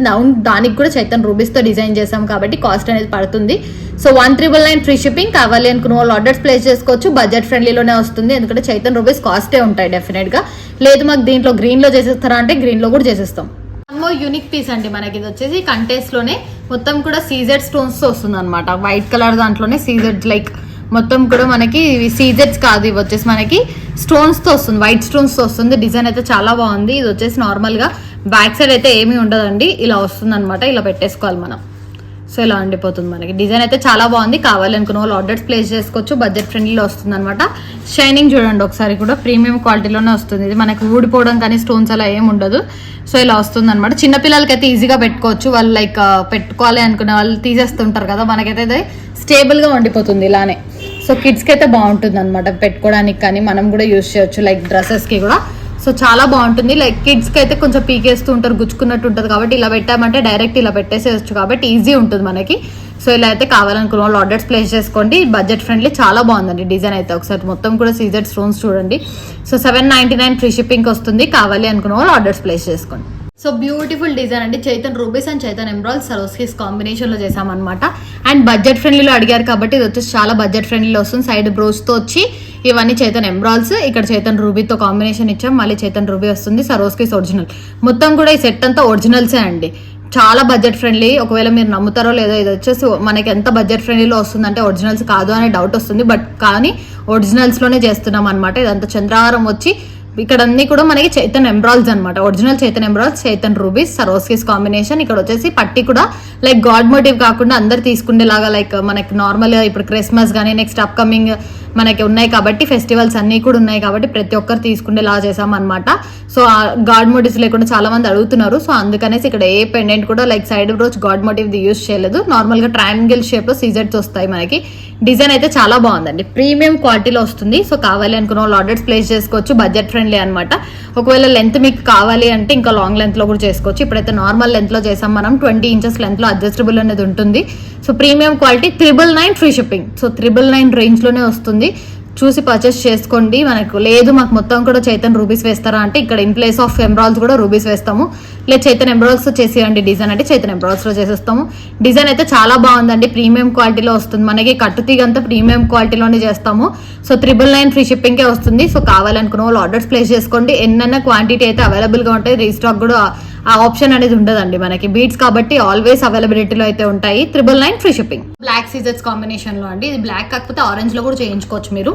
దానికి కూడా చైతన్ రూబీస్ తో డిజైన్ చేసాం కాబట్టి కాస్ట్ అనేది పడుతుంది. So 1399 free shipping. కావాలి అనుకున్న వాళ్ళు ఆర్డర్స్ ప్లేస్ చేసుకోవచ్చు. బడ్జెట్ ఫ్రెండ్లీలోనే వస్తుంది, ఎందుకంటే చైతన్ రూబీస్ కాస్టే ఉంటాయి డెఫినెట్ గా. లేదు మాకు దీంట్లో గ్రీన్ లో చేసేస్తారా అంటే గ్రీన్ లో కూడా చేసేస్తాం. యూనిక్ పీస్ అండి మనకి. ఇది వచ్చేసి కంటెస్ట్ లోనే మొత్తం కూడా సీజెడ్ స్టోన్స్ తో వస్తుంది అనమాట. వైట్ కలర్ దాంట్లోనే సీజెడ్, లైక్ మొత్తం కూడా మనకి సీజెడ్స్ కాదు, ఇవి వచ్చేసి మనకి స్టోన్స్ తో వస్తుంది, వైట్ స్టోన్స్ తో వస్తుంది. డిజైన్ అయితే చాలా బాగుంది. ఇది వచ్చేసి నార్మల్ గా బ్యాక్ సైడ్ అయితే ఏమీ ఉండదండి, ఇలా వస్తుంది అనమాట. ఇలా పెట్టేసుకోవాలి మనం. సో ఇలా ఉండిపోతుంది మనకి. డిజైన్ అయితే చాలా బాగుంది. కావాలనుకున్న వాళ్ళు ఆర్డర్స్ ప్లేస్ చేసుకోవచ్చు. బడ్జెట్ ఫ్రెండ్లీలో వస్తుంది అనమాట. షైనింగ్ చూడండి ఒకసారి, కూడా ప్రీమియం క్వాలిటీలోనే వస్తుంది. ఇది మనకి ఊడిపోవడం కానీ స్టోన్స్ అలా ఏమి ఉండదు. సో ఇలా వస్తుంది అనమాట. చిన్నపిల్లలకి అయితే ఈజీగా పెట్టుకోవచ్చు. వాళ్ళు లైక్ పెట్టుకోవాలి అనుకునే వాళ్ళు తీసేస్తుంటారు కదా, మనకైతే స్టేబుల్ గా ఉండిపోతుంది ఇలానే. సో కిడ్స్కి అయితే బాగుంటుంది అనమాట పెట్టుకోవడానికి, కానీ మనం కూడా యూజ్ చేయొచ్చు లైక్ డ్రెస్సెస్కి కూడా. సో చాలా బాగుంటుంది. లైక్ కిడ్స్కి అయితే కొంచెం పీకేస్తూ ఉంటారు, గుచ్చుకున్నట్టు ఉంటుంది కాబట్టి ఇలా పెట్టామంటే డైరెక్ట్ ఇలా పెట్టేసేయచ్చు కాబట్టి ఈజీ ఉంటుంది మనకి. సో ఇలా అయితే కావాలనుకున్న వాళ్ళు ఆర్డర్స్ ప్లేస్ చేసుకోండి. బడ్జెట్ ఫ్రెండ్లీ, చాలా బాగుందండి డిజైన్ అయితే. ఒకసారి మొత్తం కూడా సీజెడ్ స్టోన్స్ చూడండి. సో 799 ఫ్రీ షిప్పింగ్ వస్తుంది. కావాలి అనుకున్న వాళ్ళు ఆర్డర్స్ ప్లేస్ చేసుకోండి. సో బ్యూటిఫుల్ డిజైన్ అండి, చైతన్ రూబీస్ అండ్ చైతన్ ఎమరాల్డ్ సరోస్కిస్ కాంబినేషన్ లో చేసామన్నమాట. అండ్ బడ్జెట్ ఫ్రెండ్లీలో అడిగారు కాబట్టి ఇది వచ్చేసి చాలా బడ్జెట్ ఫ్రెండ్లీలో వస్తుంది. సైడ్ బ్రోస్ తో వచ్చి ఇవన్నీ చైతన్ ఎమరాల్డ్స్, ఇక్కడ చైతన్ రూబీతో కాంబినేషన్ ఇచ్చాం. మళ్ళీ చైతన్ రూబీ వస్తుంది, సరోస్కిస్ ఒరిజినల్. మొత్తం కూడా ఈ సెట్ అంతా ఒరిజినల్సే అండి, చాలా బడ్జెట్ ఫ్రెండ్లీ. ఒకవేళ మీరు నమ్ముతారో లేదో, ఇది వచ్చేసి మనకి ఎంత బడ్జెట్ ఫ్రెండ్లీలో వస్తుంది అంటే ఒరిజినల్స్ కాదు అనే డౌట్ వస్తుంది, బట్ కానీ ఒరిజినల్స్ లోనే చేస్తున్నాం అనమాట. ఇదంతా చంద్రహారం వచ్చి ఇక్కడ అన్ని కూడా మనకి చైతన్ ఎమరాల్డ్స్ అనమాట. ఒరిజినల్ చైతన్ ఎమరాల్డ్స్, చైతన్ రూబీస్, సరోస్కిస్ కాంబినేషన్. ఇక్కడ వచ్చేసి పట్టి కూడా లైక్ గాడ్ మోటివ్ కాకుండా అందరు తీసుకునేలాగా, లైక్ మనకి నార్మల్ ఇప్పుడు క్రిస్మస్ కానీ నెక్స్ట్ అప్కమింగ్ మనకి ఉన్నాయి కాబట్టి ఫెస్టివల్స్ అన్నీ కూడా ఉన్నాయి కాబట్టి ప్రతి ఒక్కరు తీసుకునేలా చేసాం అనమాట. సో గాడ్ మోటివ్స్ లేకుండా చాలా మంది అడుగుతున్నారు. సో అందుకనేసి ఇక్కడ ఏ పెండెంట్ కూడా like side brooch god motive use చేయలేదు. నార్మల్ గా ట్రయాంగిల్ షేప్ లో సీజెట్స్ వస్తాయి మనకి. డిజైన్ అయితే చాలా బాగుందండి, ప్రీమియం క్వాలిటీలో వస్తుంది. సో కావాలి అనుకున్న వాళ్ళు ఆర్డర్స్ ప్లేస్ చేసుకోవచ్చు, బడ్జెట్ ఫ్రెండ్లీ అనమాట. ఒకవేళ లెంత్ మీకు కావాలి అంటే ఇంకా లాంగ్ లెంత్ లో కూడా చేసుకోవచ్చు. ఇప్పుడైతే నార్మల్ లెంత్ లో చేసాం మనం, 20 ఇంచెస్ లెంత్ లో అడ్జస్టబుల్ అనేది ఉంటుంది. So premium quality 999 free shipping. So 999 range లోనే వస్తుంది. చూసి పర్చేస్ చేసుకోండి. మనకు లేదు మాకు మొత్తం కూడా చైతన్ రూబీస్ వేస్తారా అంటే ఇక్కడ ఇన్ ప్లేస్ ఆఫ్ ఎంబ్రాయిల్స్ కూడా రూబీస్ వేస్తాము. లేదు చైతన్ ఎంబ్రాయిల్స్ చేసేయండి డిజైన్ అంటే చైతన్ ఎంబ్రాయిల్స్ లో చేసేస్తాము. డిజైన్ అయితే చాలా బాగుందండి, ప్రీమియం క్వాలిటీలో వస్తుంది మనకి. కట్టుతీగంతా ప్రీమియం క్వాలిటీలోనే చేస్తాము. సో 999 ఫ్రీ షిప్పింగ్ కే వస్తుంది. సో కావాలనుకున్న వాళ్ళు ఆర్డర్స్ ప్లేస్ చేసుకోండి. ఎన్నైనా క్వాంటిటీ అయితే అవైలబుల్ గా ఉంటాయి. రీస్టాక్ కూడా ఆ ఆప్షన్ అనేది ఉండదండి మనకి. బీట్స్ కాబట్టి ఆల్వేస్ అవైలబిలిటీలో అయితే ఉంటాయి. 999 ఫ్రీ షిప్పింగ్. బ్లాక్ సీజర్స్ కాంబినేషన్ లో అండి. ఇది బ్లాక్ కాకపోతే ఆరెంజ్ లో కూడా చేయించుకోవచ్చు మీరు.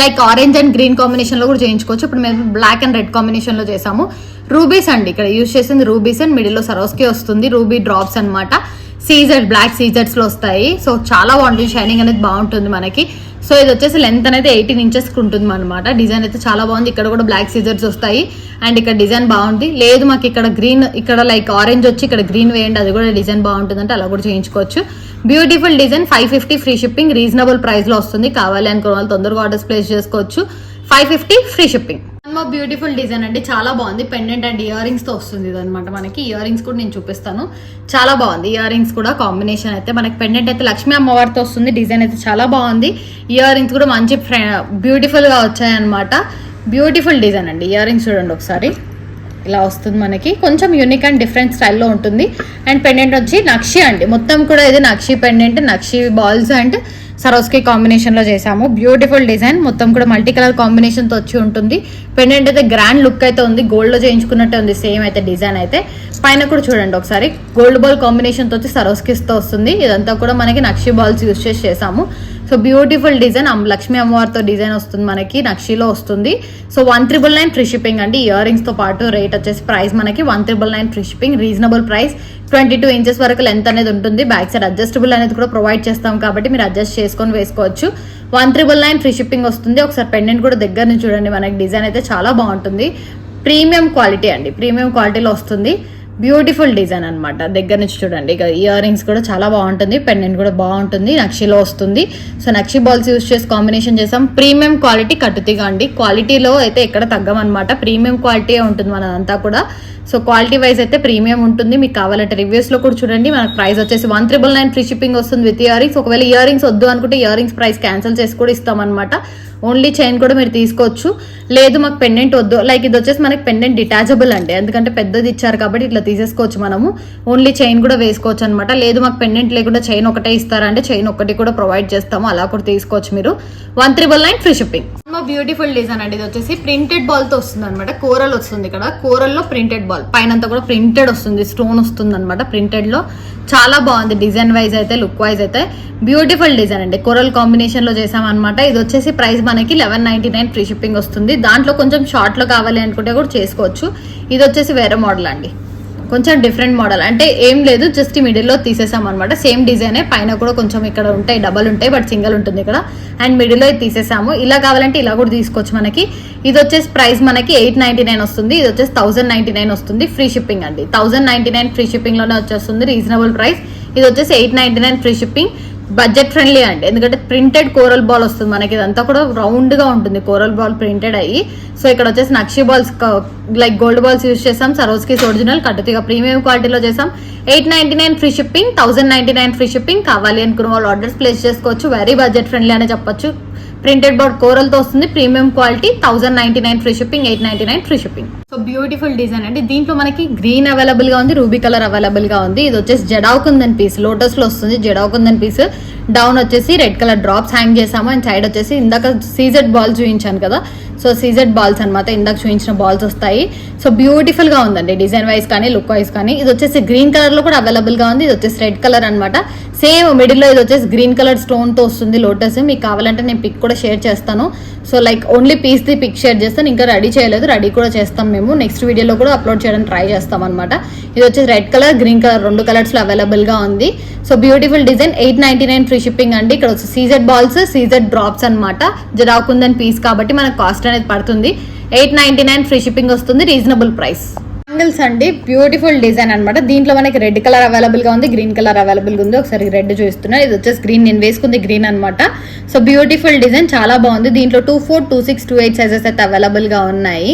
Like orange and green combination లో కూడా చేయించుకోవచ్చు. ఇప్పుడు మేము బ్లాక్ అండ్ రెడ్ కాంబినేషన్ లో చేసాము. రూబీస్ అండి, ఇక్కడ యూజ్ చేసింది రూబీస్ అండ్ మిడిల్ లో సరోస్కి వస్తుంది. రూబీ డ్రాప్స్ అనమాట. సీజెడ్ బ్లాక్ సీజెడ్స్ లో వస్తాయి. సో చాలా బాగుంటుంది, షైనింగ్ అనేది బాగుంటుంది మనకి. సో ఇది వచ్చేసి లెంత్ అనేది 18 ఇంచెస్ ఉంటుంది అనమాట. డిజైన్ అయితే చాలా బాగుంది. ఇక్కడ కూడా బ్లాక్ సీజర్స్ వస్తాయి అండ్ ఇక్కడ డిజైన్ బాగుంది. లేదు మాకు ఇక్కడ గ్రీన్, ఇక్కడ లైక్ ఆరెంజ్ వచ్చి ఇక్కడ గ్రీన్ వేయండి, అది కూడా డిజైన్ బాగుంటుంది అంటే అలా కూడా చేయించుకోవచ్చు. Beautiful design, 550 free shipping, reasonable price లో వస్తుంది. కావాలి అనుకున్న వాళ్ళు తొందరగా ఆర్డర్స్ ప్లేస్ చేసుకోవచ్చు. 550 ఫ్రీ షిప్పింగ్. బ్యూటిఫుల్ డిజైన్ అండి, చాలా బాగుంది. పెండెంట్ అండ్ ఇయర్ రింగ్స్ తో వస్తుంది ఇది అనమాట మనకి. ఇయర్ రింగ్స్ కూడా నేను చూపిస్తాను, చాలా బాగుంది. ఇయర్ రింగ్స్ కూడా కాంబినేషన్ అయితే మనకి పెండెంట్ అయితే లక్ష్మీ అమ్మవారితో వస్తుంది. డిజైన్ అయితే చాలా బాగుంది. ఇయర్ రింగ్స్ కూడా మంచి బ్యూటిఫుల్ గా వచ్చాయి అనమాట. బ్యూటిఫుల్ డిజైన్ అండి. ఇయర్ రింగ్స్ చూడండి ఒకసారి, ఇలా వస్తుంది మనకి. కొంచెం యూనిక్ అండ్ డిఫరెంట్ స్టైల్లో ఉంటుంది. అండ్ పెండెంట్ వచ్చి నక్షి అండి, మొత్తం కూడా ఇది నక్షి పెండెంట్, నక్షి బాల్స్ అండ్ సరోస్కి కాంబినేషన్ లో చేసాము. బ్యూటిఫుల్ డిజైన్, మొత్తం కూడా మల్టీ కలర్ కాంబినేషన్ తో వచ్చి ఉంటుంది. పెండెంట్ అయితే గ్రాండ్ లుక్ అయితే ఉంది, గోల్డ్ లో చేయించుకున్నట్టే ఉంది సేమ్ అయితే డిజైన్ అయితే. పైన కూడా చూడండి ఒకసారి, గోల్డ్ బాల్ కాంబినేషన్ తో వచ్చి సరోస్కిస్ తో వస్తుంది. ఇదంతా కూడా మనకి నక్షి బాల్స్ యూజ్ చేసి చేసాము. సో బ్యూటిఫుల్ డిజైన్, లక్ష్మీ అమ్మవారితో డిజైన్ వస్తుంది మనకి, నక్షిలో వస్తుంది. సో 1999 ఫ్రీ షిప్పింగ్ అండి. ఇయర్ రింగ్స్ తో పాటు రేట్ వచ్చేసి ప్రైస్ మనకి 1999 free shipping, reasonable price. 22 inches వరకు లెంత్ అనేది ఉంటుంది. బ్యాక్ సైడ్ అడ్జస్టబుల్ అనేది కూడా ప్రొవైడ్ చేస్తాం కాబట్టి మీరు అడ్జస్ట్ చేసుకొని వేసుకోవచ్చు. 1999 ఫ్రీ షిప్పింగ్ వస్తుంది. ఒకసారి పెండెంట్ కూడా దగ్గర నుంచి చూడండి, మనకి డిజైన్ అయితే చాలా బాగుంటుంది. ప్రీమియం క్వాలిటీ అండి, ప్రీమియం క్వాలిటీలో వస్తుంది. బ్యూటిఫుల్ డిజైన్ అనమాట. దగ్గర నుంచి చూడండి. ఇక ఇయర్ రింగ్స్ కూడా చాలా బాగుంటుంది, పెండెంట్ కూడా బాగుంటుంది, నక్షిలో వస్తుంది. సో నక్షి బాల్స్ యూజ్ చేసి కాంబినేషన్ చేసాం. ప్రీమియం క్వాలిటీ కట్టుతీగా అండి, క్వాలిటీలో అయితే ఎక్కడ తగ్గమన్నమాట. ప్రీమియం క్వాలిటీ ఉంటుంది మనదంతా కూడా. సో క్వాలిటీ వైజ్ అయితే ప్రీమియం ఉంటుంది. మీకు కావాలంటే రివ్యూస్ లో కూడా చూడండి. మనకు ప్రైస్ వచ్చేసి 1999 ఫ్రీ షిప్పింగ్ వస్తుంది విత్ ఇయర్ రింగ్స్. ఒకవేళ ఇయర్ రింగ్స్ వద్దు అనుకుంటే ఇయర్ రింగ్స్ ప్రైస్ క్యాన్సిల్ చేసి కూడా ఇస్తామన్నమాట. ఓన్లీ చైన్ కూడా మీరు తీసుకోవచ్చు. లేదు మాకు పెండెంట్ వద్దు, లైక్ ఇది వచ్చేసి మనకి పెండెంట్ డిటాచబుల్ అండి, ఎందుకంటే పెద్దది ఇచ్చారు కాబట్టి ఇట్లా తీసేసుకోవచ్చు మనము. ఓన్లీ చైన్ కూడా వేసుకోవచ్చు అనమాట. లేదు మాకు పెండెంట్ లేకుండా చైన్ ఒకటే ఇస్తారంటే చైన్ ఒకటి కూడా ప్రొవైడ్ చేస్తాము, అలా కూడా తీసుకోవచ్చు మీరు. 1999 ఫ్రీ షిప్పింగ్. బ్యూటిఫుల్ డిజైన్ అండి. ఇది వచ్చేసి ప్రింటెడ్ బాల్ తో వస్తుంది అనమాట. కోరల్ వస్తుంది, ఇక్కడ కోరల్ లో ప్రింటెడ్ బాల్, పైన కూడా ప్రింటెడ్ వస్తుంది, స్టోన్ వస్తుంది అనమాట ప్రింటెడ్ లో. చాలా బాగుంది డిజైన్ వైజ్ అయితే, లుక్ వైజ్ అయితే బ్యూటిఫుల్ డిజైన్ అండి. కోరల్ కాంబినేషన్ లో చేసాం అనమాట. ఇది వచ్చేసి ప్రైస్ మనకి 1199 ఫ్రీ షిప్పింగ్ వస్తుంది. దాంట్లో కొంచెం షార్ట్ లో కావాలి అనుకుంటే కూడా చేసుకోవచ్చు. ఇది వచ్చేసి వేరే మోడల్ అండి, కొంచెం డిఫరెంట్ మోడల్. అంటే ఏం లేదు, జస్ట్ మిడిల్లో తీసేసాం అనమాట. సేమ్ డిజైనే, పైన కూడా కొంచెం ఇక్కడ ఉంటాయి, డబల్ ఉంటాయి, బట్ సింగిల్ ఉంటుంది ఇక్కడ. అండ్ మిడిల్లో తీసేసాము. ఇలా కావాలంటే ఇలా కూడా తీసుకోవచ్చు మనకి. ఇది వచ్చేసి ప్రైస్ మనకి 899 వస్తుంది. ఇది వచ్చేసి 1099 వస్తుంది. ఫ్రీ షిప్పింగ్ అండి. 1099 ఫ్రీ షిప్పింగ్ లోనే వచ్చేస్తుంది, రీజనబుల్ ప్రైస్. ఇది వచ్చేసి 899 ఫ్రీ షిప్పింగ్. బడ్జెట్ ఫ్రెండ్లీ అండి, ఎందుకంటే ప్రింటెడ్ కోరల్ బాల్ వస్తుంది మనకి. ఇదంతా కూడా రౌండ్ గా ఉంటుంది, కోరల్ బాల్ ప్రింటెడ్ అయ్యి. సో ఇక్కడ వచ్చేసి నక్షి balls like gold balls use చేసాం. సరోస్కిస్ ఒరిజినల్ కట్టుతీగా ప్రీమియం క్వాలిటీలో చేసాం. 899 ఫ్రీ షిప్పింగ్, 1099 ఫ్రీ షిప్పింగ్. కావాలి అనుకున్న వాళ్ళు ఆర్డర్స్ ప్లేస్ చేసుకోవచ్చు. వెరీ బడ్జెట్ ఫ్రెండ్లీ అనే చెప్పొచ్చు. ప్రింటెడ్ బోర్డ్ కోరల్ తో వస్తుంది, premium quality. 1099 free shipping, 899 free shipping. So beautiful design అండి. దీంట్లో మనకి గ్రీన్ అవైలబుల్ గా ఉంది, రూబీ కలర్ అవైలబుల్ గా ఉంది. ఇది వచ్చేసి జడావ్ కుందన్ పీస్, లోటస్ లో వస్తుంది జడావ్ కుందన్ పీస్. డౌన్ వచ్చేసి రెడ్ కలర్ డ్రాప్స్ హ్యాంగ్ చేసాము. అండ్ సైడ్ వచ్చేసి ఇందాక సీజెడ్ బాల్స్ చూపించాను కదా, సో సీజెడ్ బాల్స్ అనమాట, ఇందాక చూపించిన బాల్స్ వస్తాయి. సో బ్యూటిఫుల్ గా ఉందండి డిజైన్ వైజ్ కానీ లుక్ వైజ్ కానీ. ఇది వచ్చేసి గ్రీన్ కలర్ లో కూడా అవైలబుల్ గా ఉంది. ఇది వచ్చేసి రెడ్ కలర్ అనమాట. సేమ్ మిడిల్ లో ఇది వచ్చేసి గ్రీన్ కలర్ స్టోన్ తో వస్తుంది లోటస్. మీకు కావాలంటే నేను పిక్ కూడా షేర్ చేస్తాను. So like only piece the pic share చేస్తాను, ఇంకా రెడీ చేయలేదు, రెడీ కూడా చేస్తాం మేము. నెక్స్ట్ వీడియోలో కూడా అప్లోడ్ చేయడానికి ట్రై చేస్తాం అనమాట. ఇది వచ్చేసి red colour, green colour 2 colours లో అవైలబుల్ గా ఉంది. So beautiful design, 899 free shipping అండి. ఇక్కడ వచ్చి సీజెడ్ బాల్స్, సీజెడ్ డ్రాప్స్ అనమాట. జరాకుందని పీస్ కాబట్టి మనకు కాస్ట్ అనేది పడుతుంది. 899 ఫ్రీ షిప్పింగ్ వస్తుంది, రీజనబుల్ ప్రైస్. బ్యాంగిల్స్ అండి, బ్యూటిఫుల్ డిజైన్ అనమాట. దీంట్లో మనకి రెడ్ కలర్ అవైలబుల్ గా ఉంది, గ్రీన్ కలర్ అవైలబుల్ గా ఉంది. ఒకసారి రెడ్ చూస్తున్నారు, ఇది వచ్చేసి గ్రీన్, నేను వేసుకుంది గ్రీన్ అనమాట. సో బ్యూటిఫుల్ డిజైన్, చాలా బాగుంది. దీంట్లో 24, 26, 28 సైజెస్ అయితే అవైలబుల్ గా ఉన్నాయి.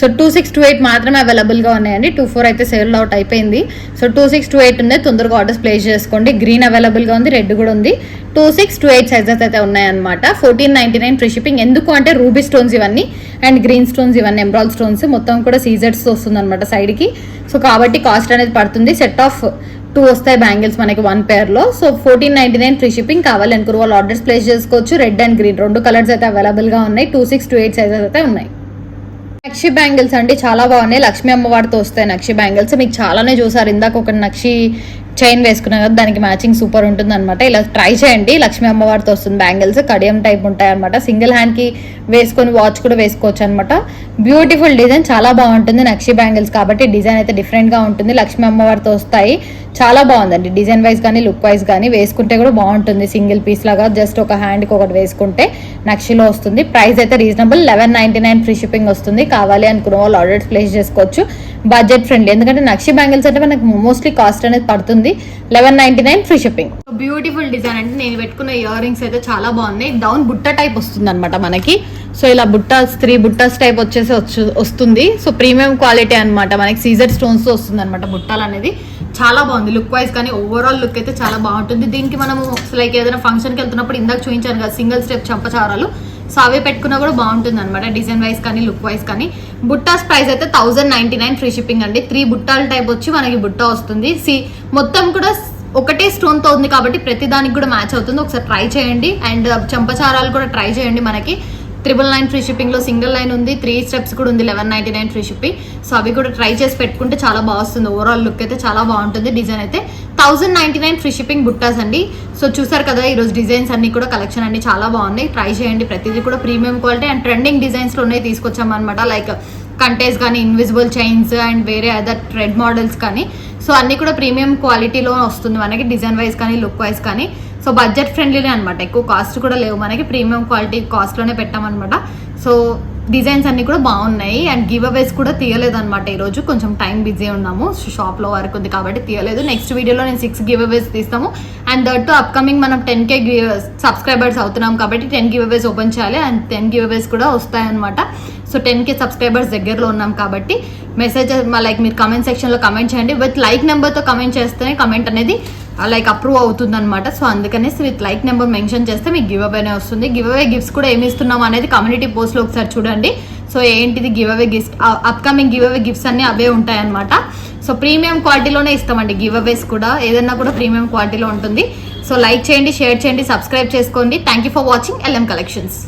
సో 26, 28 మాత్రమే అవైలబుల్ గా ఉన్నాయండి. 24 అయితే సేల్ అవుట్ అయిపోయింది. సో 26, 28 ఉంది, తొందరగా ఆర్డర్స్ ప్లేస్ చేసుకోండి. గ్రీన్ అవైలబుల్ గా ఉంది, రెడ్ కూడా ఉంది. 26, 28 సైజెస్ అయితే ఉన్నాయన్నమాట. 1499 ఫ్రీ షిప్పింగ్. ఎందుకు అంటే రూబీ స్టోన్స్ ఇవన్నీ అండ్ గ్రీన్ స్టోన్స్ ఇవన్నీ ఎంబ్రాయిడ్ స్టోన్స్ మొత్తం కూడా సీజెడ్స్ వస్తుంది అనమాట సైడ్ కి. సో కాబట్టి కాస్ట్ అనేది పడుతుంది. సెట్ ఆఫ్ 2 వస్తాయి బ్యాంగిల్స్ మనకి 1 పేర్ లో. So 1499 free shipping. కావాలనుకున్న వాళ్ళు ఆర్డర్స్ ప్లేస్ చేసుకోవచ్చు. రెడ్ అండ్ గ్రీన్ 2 కలర్స్ అయితే అవైలబుల్ గా ఉన్నాయి. 26, 28 సైజెస్ అయితే ఉన్నాయి. నక్షి బ్యాంగిల్స్ అండి, చాలా బాగున్నాయి. లక్ష్మీ అమ్మవారితో వస్తాయి నక్షి బ్యాంగిల్స్. మీకు చాలానే చూసారు, ఇందాక ఒక నక్షి చైన్ వేసుకున్నాం కదా, దానికి మ్యాచింగ్ సూపర్ ఉంటుంది అనమాట. ఇలా ట్రై చేయండి. లక్ష్మీ అమ్మవారితో వస్తుంది బ్యాంగిల్స్, కడియం టైప్ ఉంటాయి అనమాట. సింగిల్ హ్యాండ్ కి వేసుకొని వాచ్ కూడా వేసుకోవచ్చు అనమాట. బ్యూటిఫుల్ డిజైన్, చాలా బాగుంటుంది. నక్షి బ్యాంగిల్స్ కాబట్టి డిజైన్ అయితే డిఫరెంట్ గా ఉంటుంది. లక్ష్మీ అమ్మవారితో వస్తాయి, చాలా బాగుందండి. డిజైన్ వైజ్ కానీ లుక్ వైజ్ కానీ వేసుకుంటే కూడా బాగుంటుంది. సింగిల్ పీస్ లాగా జస్ట్ ఒక హ్యాండ్ కి ఒకటి వేసుకుంటే నక్షిలో వస్తుంది. ప్రైస్ అయితే రీజనబుల్, 1199 ఫ్రీ షిప్పింగ్ వస్తుంది. కావాలి అనుకున్న వాళ్ళు ఆర్డర్స్ ప్లేస్ చేసుకోవచ్చు. బడ్జెట్ ఫ్రెండ్లీ, ఎందుకంటే నక్షి బ్యాంగిల్స్ అంటే మనకు మోస్ట్లీ కాస్ట్ అనేది పడుతుంది. 1199 ఫ్రీ షిప్పింగ్. బ్యూటిఫుల్ డిజైన్ అంటే నేను పెట్టుకున్న ఇయర్ రింగ్స్ అయితే చాలా బాగున్నాయి. డౌన్ బుట్ట టైప్ వస్తుంది అనమాట మనకి. సో ఇలా బుట్టాస్ 3 బుట్టాస్ టైప్ వస్తుంది. సో ప్రీమియం క్వాలిటీ అనమాట. మనకి సీజెడ్ స్టోన్స్ తో వస్తుంది అనమాట బుట్టాలు అనేది. చాలా బాగుంది లుక్ వైజ్ కానీ, ఓవరాల్ లుక్ అయితే చాలా బాగుంటుంది. దీనికి మనము లైక్ ఏదైనా ఫంక్షన్కి వెళ్తున్నప్పుడు ఇందాక చూపించాను కదా సింగిల్ స్టెప్ చంపచారాలు, సో అవి పెట్టుకున్నా కూడా బాగుంటుంది అనమాట. డిజైన్ వైజ్ కానీ లుక్ వైజ్ కానీ. బుట్టాస్ ప్రైస్ అయితే 1099 ఫ్రీ షిప్పింగ్ అండి. 3 బుట్టాల టైప్ వచ్చి మనకి బుట్ట వస్తుంది. మొత్తం కూడా ఒకటే స్టోన్ తో ఉంది కాబట్టి ప్రతి దానికి కూడా మ్యాచ్ అవుతుంది. ఒకసారి ట్రై చేయండి. అండ్ చంపచారాలు కూడా ట్రై చేయండి. మనకి 999 ఫ్రీ షిప్పింగ్ లో సింగిల్ లైన్ ఉంది, 3 స్టెప్స్ కూడా ఉంది, 1199 ఫ్రీ షిప్పింగ్. సో అవి కూడా ట్రై చేసి పెట్టుకుంటే చాలా బాగా వస్తుంది. ఓవరాల్ లుక్ అయితే చాలా బాగుంటుంది. డిజైన్ అయితే 1099 ఫ్రీ షిప్పింగ్ బుట్టాస్ అండి. సో చూసారు కదా ఈరోజు డిజైన్స్ అన్ని కూడా, కలెక్షన్ అన్ని చాలా బాగున్నాయి. ట్రై చేయండి. ప్రతిదీ కూడా premium quality and trending designs లోనే తీసుకొచ్చామన్నమాట. లైక్ కంటేస్ కానీ, ఇన్విజిబుల్ చైన్స్ అండ్ వేరే అదర్ ట్రెడ్ మోడల్స్ కానీ. సో అన్ని కూడా ప్రీమియం క్వాలిటీలో వస్తుంది మనకి, డిజైన్ వైజ్ కానీ లుక్ వైజ్ కానీ. సో బడ్జెట్ ఫ్రెండ్లీనే అనమాట, ఎక్కువ కాస్ట్ కూడా లేవు మనకి, ప్రీమియం క్వాలిటీ కాస్ట్లోనే పెట్టామన్నమాట. సో డిజైన్స్ అన్ని కూడా బాగున్నాయి. అండ్ గివ్ అవేస్ కూడా తీయలేదు అనమాట ఈరోజు, కొంచెం టైం బిజీ ఉన్నాము, షాప్లో వర్క్ ఉంది కాబట్టి తీయలేదు. నెక్స్ట్ వీడియోలో నేను 6 గివ్ అవేస్ తీస్తాము. అండ్ దట్ అప్కమింగ్ మనం 10K సబ్స్క్రైబర్స్ అవుతున్నాం కాబట్టి 10 గివ్ అవేస్ ఓపెన్ చేయాలి. అండ్ 10 గివ్ అవేస్ కూడా వస్తాయన్నమాట. సో 10K సబ్స్క్రైబర్స్ దగ్గరలో ఉన్నాం కాబట్టి మెసేజ్ లైక్ మీరు కమెంట్ సెక్షన్లో కమెంట్ చేయండి. విత్ లైక్ నెంబర్తో కమెంట్ చేస్తేనే కమెంట్ అనేది లైక్ అప్రూవ్ అవుతుంది అనమాట. సో అందుకనేసి విత్ లైక్ నెంబర్ మెన్షన్ చేస్తే మీకు గివ్ అవేనే వస్తుంది. గివ్ అవే గిఫ్ట్స్ కూడా ఏమి ఇస్తున్నాం అనేది కమ్యూనిటీ పోస్ట్లో ఒకసారి చూడండి. సో ఏంటిది give away gift, upcoming give away gifts అన్ని అవే ఉంటాయన్నమాట. సో ప్రీమియం క్వాలిటీలోనే ఇస్తామండి గివ్ అవేస్ కూడా, ఏదన్నా కూడా ప్రీమియం క్వాలిటీలో ఉంటుంది. సో లైక్ చేయండి, షేర్ చేయండి, సబ్స్క్రైబ్ చేసుకోండి. Thank you for watching LM collections.